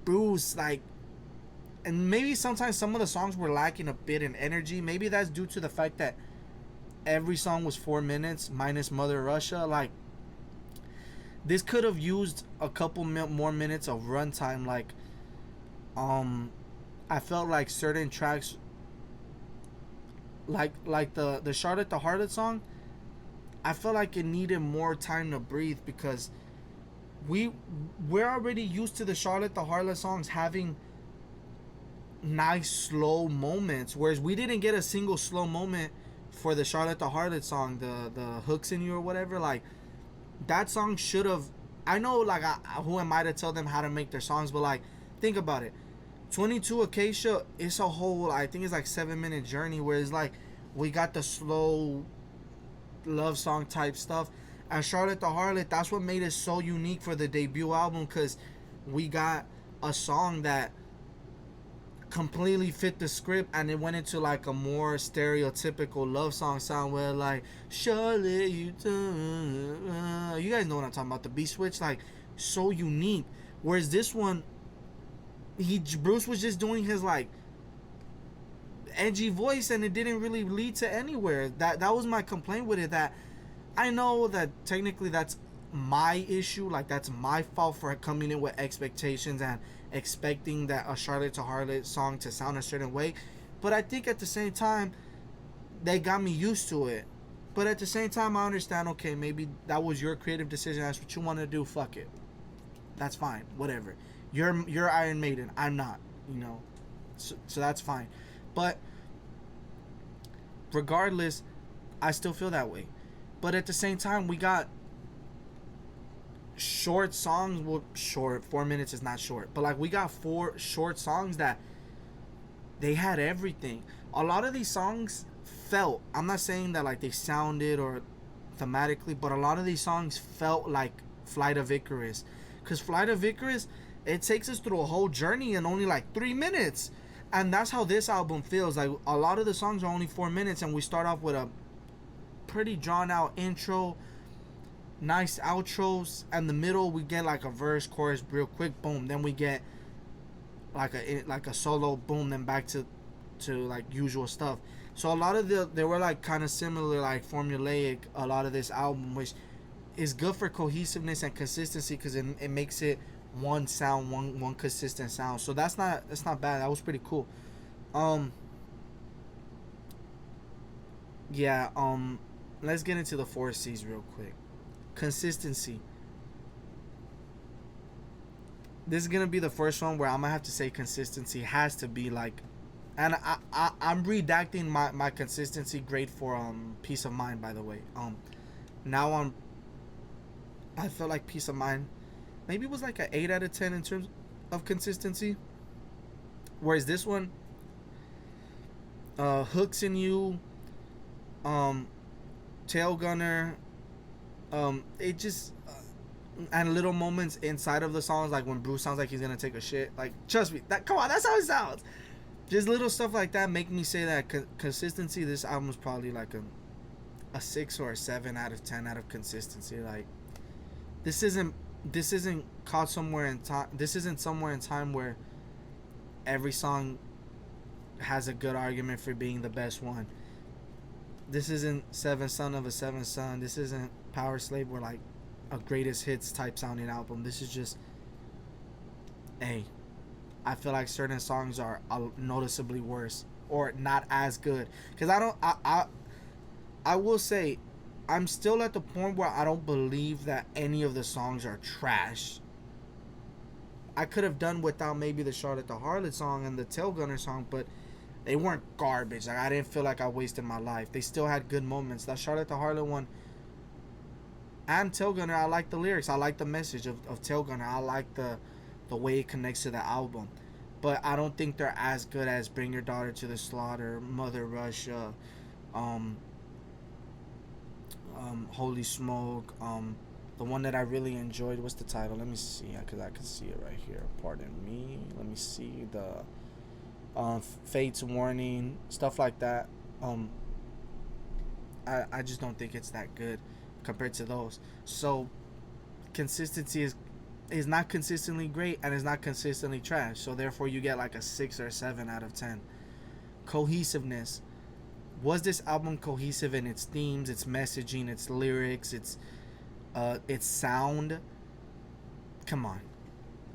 Bruce, like, and maybe sometimes some of the songs were lacking a bit in energy. Maybe that's due to the fact that every song was 4 minutes minus Mother Russia. Like, this could have used a couple more minutes of runtime. Like, I felt like certain tracks, like the Charlotte the Harlot song, I felt like it needed more time to breathe, because we're already used to the Charlotte the Harlot songs having nice slow moments, whereas we didn't get a single slow moment for the Charlotte the Harlot song, the Hooks in You or whatever. Like, that song should have, I know, like, who am I to tell them how to make their songs, but like, think about it. 22 Acacia is a whole, I think it's like 7-minute journey, where it's like We got the slow love song type stuff. And Charlotte the Harlot, that's what made it so unique for the debut album, because we got a song that completely fit the script, and it went into like a more stereotypical love song sound where like Charlotte, you guys know what I'm talking about, the beat switch, like so unique. Whereas this one, Bruce was just doing his like edgy voice, and it didn't really lead to anywhere. That was my complaint with it. That I know that technically that's my issue, like that's my fault for coming in with expectations and expecting that a Charlotte to Harlot song to sound a certain way. But I think at the same time, they got me used to it. But at the same time, I understand, okay, maybe that was your creative decision, that's what you want to do, fuck it, that's fine, whatever. You're Iron Maiden, I'm not, so that's fine. But regardless, I still feel that way. But at the same time, we got short songs. Well, short, 4 minutes is not short, but like we got 4 short songs that they had everything. A lot of these songs felt, I'm not saying that like they sounded or thematically, but a lot of these songs felt like Flight of Icarus, because Flight of Icarus, it takes us through a whole journey in only like 3 minutes. And that's how this album feels. Like a lot of the songs are only 4 minutes, and we start off with a pretty drawn out intro, nice outros, and the middle we get like a verse, chorus, real quick, boom. Then we get like a solo, boom. Then back to like usual stuff. So a lot of they were like kind of similar, like formulaic. A lot of this album, which is good for cohesiveness and consistency, because it makes it one sound, one consistent sound. So that's not bad. That was pretty cool. Let's get into the 4 C's real quick. Consistency. This is gonna be the first one where I'm gonna have to say consistency has to be like, and I'm redacting my consistency grade for Peace of Mind, by the way. Now I feel like Peace of Mind maybe it was like an 8 out of 10 in terms of consistency, whereas this one, Hooks in You, Tailgunner, it just and little moments inside of the songs, like when Bruce sounds like he's gonna take a shit, like trust me, that's how it sounds. Just little stuff like that make me say that consistency, this album is probably like a 6 or a 7 out of 10 out of consistency. Like this isn't caught somewhere in time. This isn't somewhere in time where every song has a good argument for being the best one. This isn't Seventh Son of a Seventh Son. This isn't Power Slave, where like a greatest hits type sounding album. This is just, hey, I feel like certain songs are noticeably worse or not as good. Because I will say, I'm still at the point where I don't believe that any of the songs are trash. I could have done without maybe the Charlotte the Harlot song and the Tailgunner song, but they weren't garbage. Like I didn't feel like I wasted my life. They still had good moments. That Charlotte the Harlot one and Tailgunner, I like the lyrics. I like the message of Tailgunner. I like the way it connects to the album. But I don't think they're as good as Bring Your Daughter to the Slaughter, Mother Russia, Holy Smoke. The one that I really enjoyed, what's the title? Let me see, because I can see it right here. Pardon me. Let me see the Fate's Warning, stuff like that. I just don't think it's that good compared to those. So consistency is not consistently great, and is not consistently trash. So therefore you get like a 6 or 7 out of 10. Cohesiveness. Was this album cohesive in its themes, its messaging, its lyrics, its sound? Come on.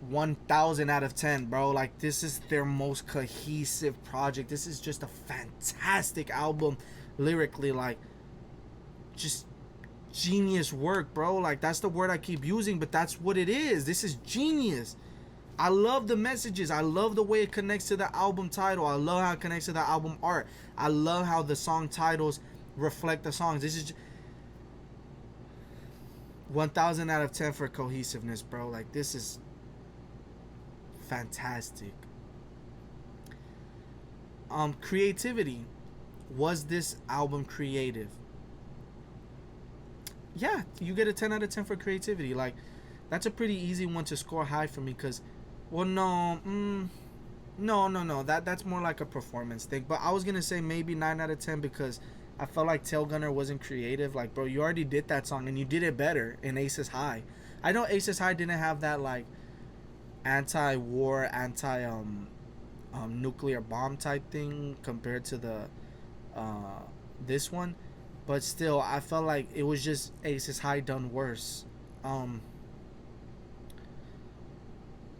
1000 out of 10, bro. Like, this is their most cohesive project. This is just a fantastic album lyrically. Like, just genius work, bro. Like, that's the word I keep using, but that's what it is. This is genius. I love the messages. I love the way it connects to the album title. I love how it connects to the album art. I love how the song titles reflect the songs. This is 1000 out of 10 for cohesiveness, bro. Like, this is fantastic. Creativity. Was this album creative? Yeah, you get a 10 out of 10 for creativity. Like, that's a pretty easy one to score high for me because, well, no, no. That's more like a performance thing. But I was gonna say maybe 9 out of 10 because I felt like Tailgunner wasn't creative. Like, bro, you already did that song and you did it better in Aces High. I know Aces High didn't have that like anti-war, nuclear bomb type thing compared to the this one, but still, I felt like it was just Aces High done worse. Um,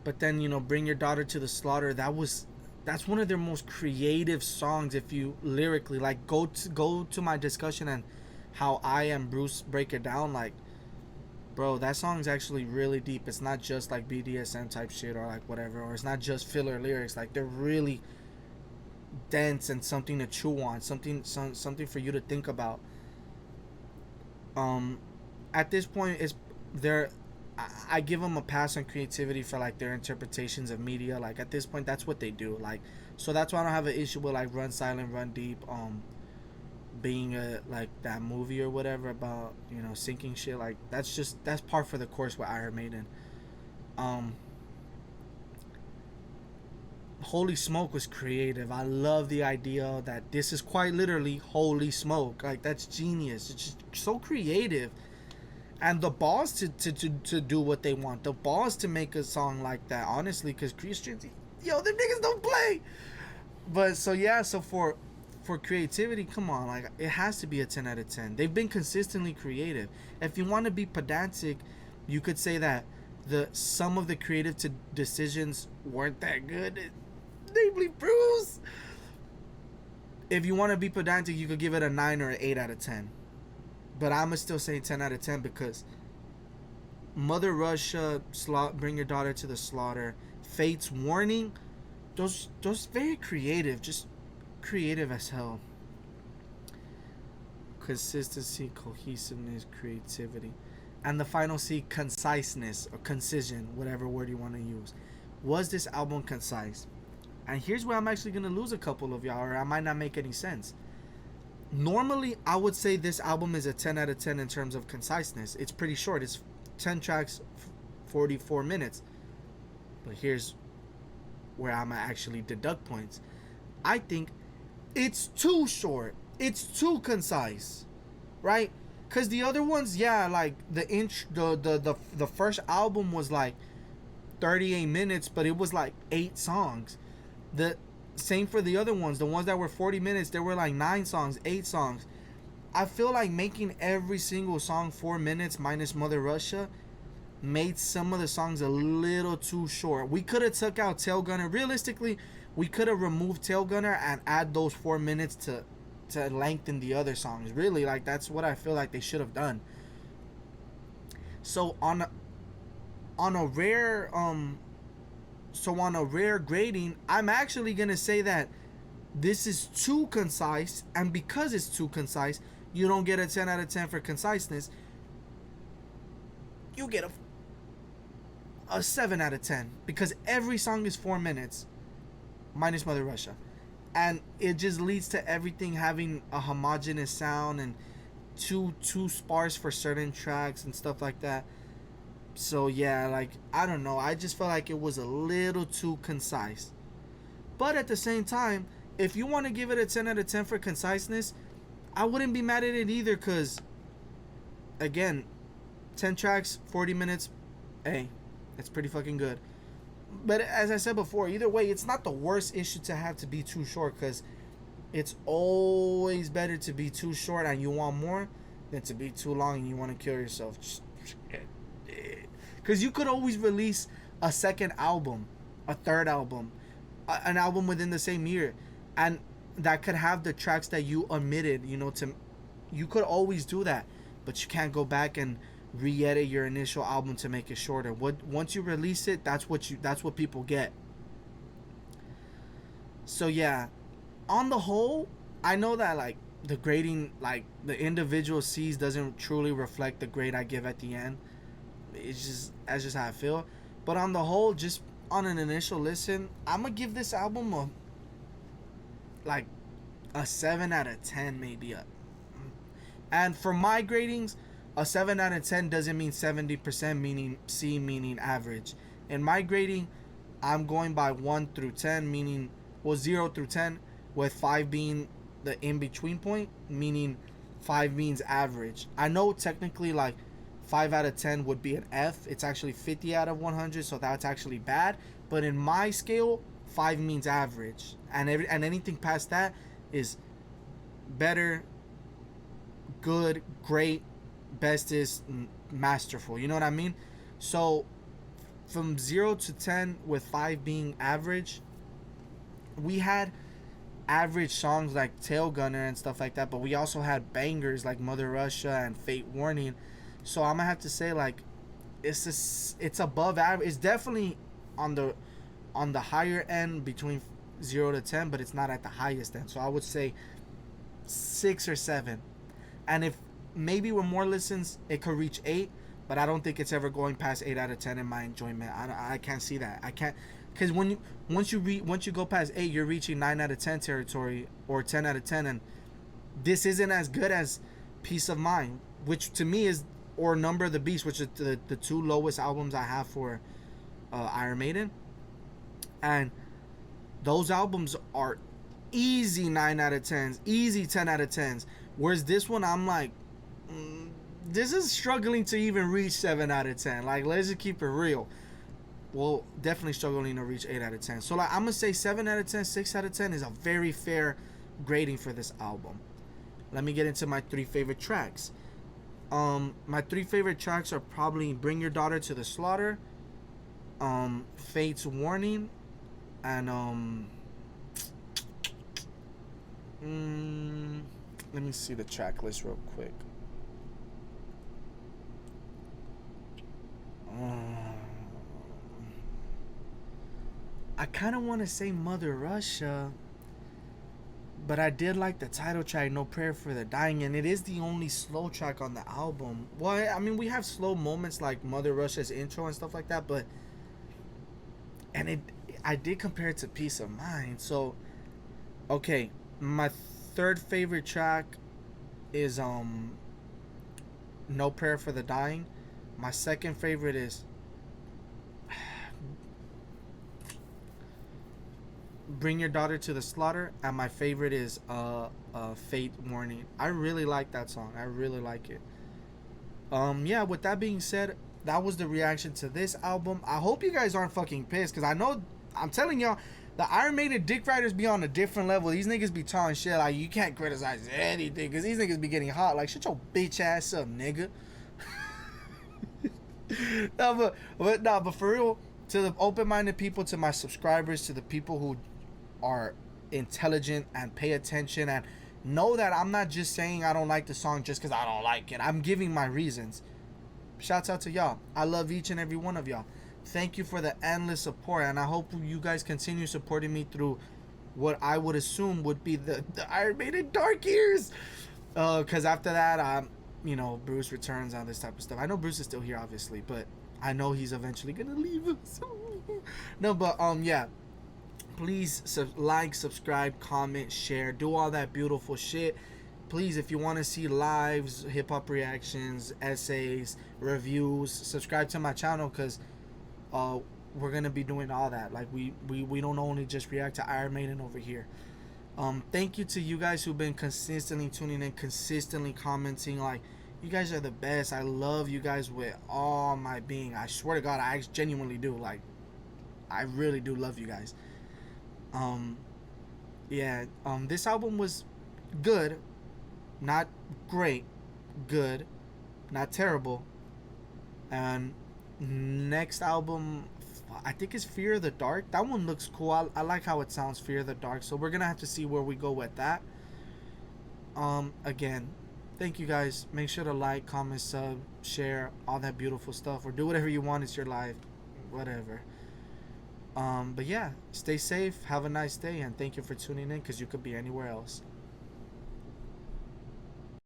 but then Bring Your Daughter to the Slaughter. That's one of their most creative songs. If you lyrically like go to my discussion and how I and Bruce break it down, like, bro, that song's actually really deep. It's not just like BDSM type shit or like whatever, or it's not just filler lyrics. Like, they're really dense and something to chew on, something for you to think about. Um, at this point, it's they're I give them a pass on creativity for like their interpretations of media. Like, at this point, that's what they do. Like, so that's why I don't have an issue with like Run Silent, Run Deep, being a like that movie or whatever about sinking shit. Like, that's par for the course with Iron Maiden. Um, Holy Smoke was creative. I love the idea that this is quite literally holy smoke. Like, that's genius. It's just so creative. And the balls to do what they want. The balls to make a song like that, honestly, because Christians, them niggas don't play. But so yeah, so for creativity, come on, like, it has to be a 10 out of 10. They've been consistently creative. If you want to be pedantic, you could say that some of the creative decisions weren't that good. Namely Bruce. If you want to be pedantic, you could give it a 9 or an 8 out of 10. But I'ma still say 10 out of 10 because Mother Russia, Bring Your Daughter to the Slaughter, Fate's Warning, those very creative, just creative as hell. Consistency, cohesiveness, creativity. And the final C, conciseness or concision, whatever word you want to use. Was this album concise? And here's where I'm actually going to lose a couple of y'all, or I might not make any sense. Normally, I would say this album is a 10 out of 10 in terms of conciseness. It's pretty short. It's 10 tracks, 44 minutes. But here's where I'm going to actually deduct points. I think it's too short. It's too concise. Right? Because the other ones, yeah, like the first album was like 38 minutes, but it was like 8 songs. The same for the other ones. The ones that were 40 minutes, there were like 9 songs, 8 songs. I feel like making every single song 4 minutes minus Mother Russia made some of the songs a little too short. We could have took out Tailgunner. Realistically, we could have removed Tailgunner and add those 4 minutes to lengthen the other songs. Really, like, that's what I feel like they should have done. So on a rare grading, I'm actually gonna say that this is too concise, and because it's too concise, you don't get a 10 out of 10 for conciseness. You get a 7 out of 10 because every song is 4 minutes minus Mother Russia, and it just leads to everything having a homogeneous sound and too sparse for certain tracks and stuff like that. So yeah, like, I don't know, I just felt like it was a little too concise. But at the same time, if you want to give it a 10 out of 10 for conciseness, I wouldn't be mad at it either, because again, 10 tracks, 40 minutes, hey, it's pretty fucking good. But as I said before, either way, it's not the worst issue to have to be too short, because it's always better to be too short and you want more than to be too long and you want to kill yourself. Because you could always release a second album, a third album, an album within the same year, and that could have the tracks that you omitted. You could always do that, but you can't go back and re-edit your initial album to make it shorter. Once you release it, that's what people get. So yeah, on the whole, I know that like the grading, like the individual C's doesn't truly reflect the grade I give at the end. That's just how I feel. But on the whole, just on an initial listen, I'm gonna give this album a a 7 out of 10 maybe. And for my gradings, a 7 out of 10 doesn't mean 70%, meaning C, meaning average. In my grading, I'm going by 1 through 10, meaning, well, 0 through 10, with 5 being the in-between point, meaning 5 means average. I know technically, like, 5 out of 10 would be an F. It's actually 50 out of 100, so that's actually bad. But in my scale, 5 means average. And anything past that is better, good, great, best is masterful. You know what I mean? So from 0 to 10 with 5 being average, we had average songs like Tailgunner and stuff like that, but we also had bangers like Mother Russia and Fate Warning. So I'm gonna have to say, like, it's above average. It's definitely on the higher end between 0 to 10, but it's not at the highest end. So I would say 6 or 7. And if maybe with more listens it could reach 8, but I don't think it's ever going past 8 out of 10 in my enjoyment. I can't see that. I can't, because once you go past 8, you're reaching 9 out of 10 territory, or 10 out of 10, and this isn't as good as Peace of Mind, which to me is, or Number of the Beast, which is the 2 lowest albums I have for Iron Maiden. And those albums are easy 9 out of 10s, easy 10 out of 10s. Whereas this one, I'm like, this is struggling to even reach 7 out of 10. Like, let's just keep it real. Well, definitely struggling to reach 8 out of 10. So, like, I'm going to say 7 out of 10, 6 out of 10 is a very fair grading for this album. Let me get into my 3 favorite tracks. My 3 favorite tracks are probably Bring Your Daughter to the Slaughter, Fate's Warning, and let me see the track list real quick. I kind of want to say Mother Russia, but I did like the title track, No Prayer for the Dying, and it is the only slow track on the album. Well, I mean, we have slow moments like Mother Russia's intro and stuff like that, but I did compare it to Peace of Mind. So, okay, my 3rd favorite track is No Prayer for the Dying. My 2nd favorite is Bring Your Daughter to the Slaughter, and my favorite is Fate Warning. I really like that song. I really like it. Yeah, with that being said, that was the reaction to this album. I hope you guys aren't fucking pissed, because I know, I'm telling y'all, the Iron Maiden dick riders be on a different level. These niggas be talking shit like, you can't criticize anything, because these niggas be getting hot. Like, shut your bitch ass up, nigga. but for real, to the open-minded people, to my subscribers, to the people who are intelligent and pay attention and know that I'm not just saying I don't like the song just because I don't like it. I'm giving my reasons. Shouts out to y'all. I love each and every one of y'all. Thank you for the endless support, and I hope you guys continue supporting me through what I would assume would be the Iron Maiden dark years. Because after that, Bruce returns on this type of stuff. I know Bruce is still here, obviously, but I know he's eventually gonna leave us. No, but yeah. Please like, subscribe, comment, share, do all that beautiful shit. Please, if you want to see lives, hip-hop reactions, essays, reviews, subscribe to my channel, because we're going to be doing all that. Like, we don't only just react to Iron Maiden over here. Thank you to you guys who've been consistently tuning in, consistently commenting. Like, you guys are the best. I love you guys with all my being. I swear to God, I genuinely do. Like, I really do love you guys. This album was good, not great, good, not terrible. And next album, I think, is Fear of the Dark. That one looks cool. I like how it sounds, Fear of the Dark. So we're gonna have to see where we go with that. Again, thank you guys. Make sure to like, comment, sub, share, all that beautiful stuff, or do whatever you want. It's your life, whatever. But yeah, stay safe, have a nice day, and thank you for tuning in, because you could be anywhere else.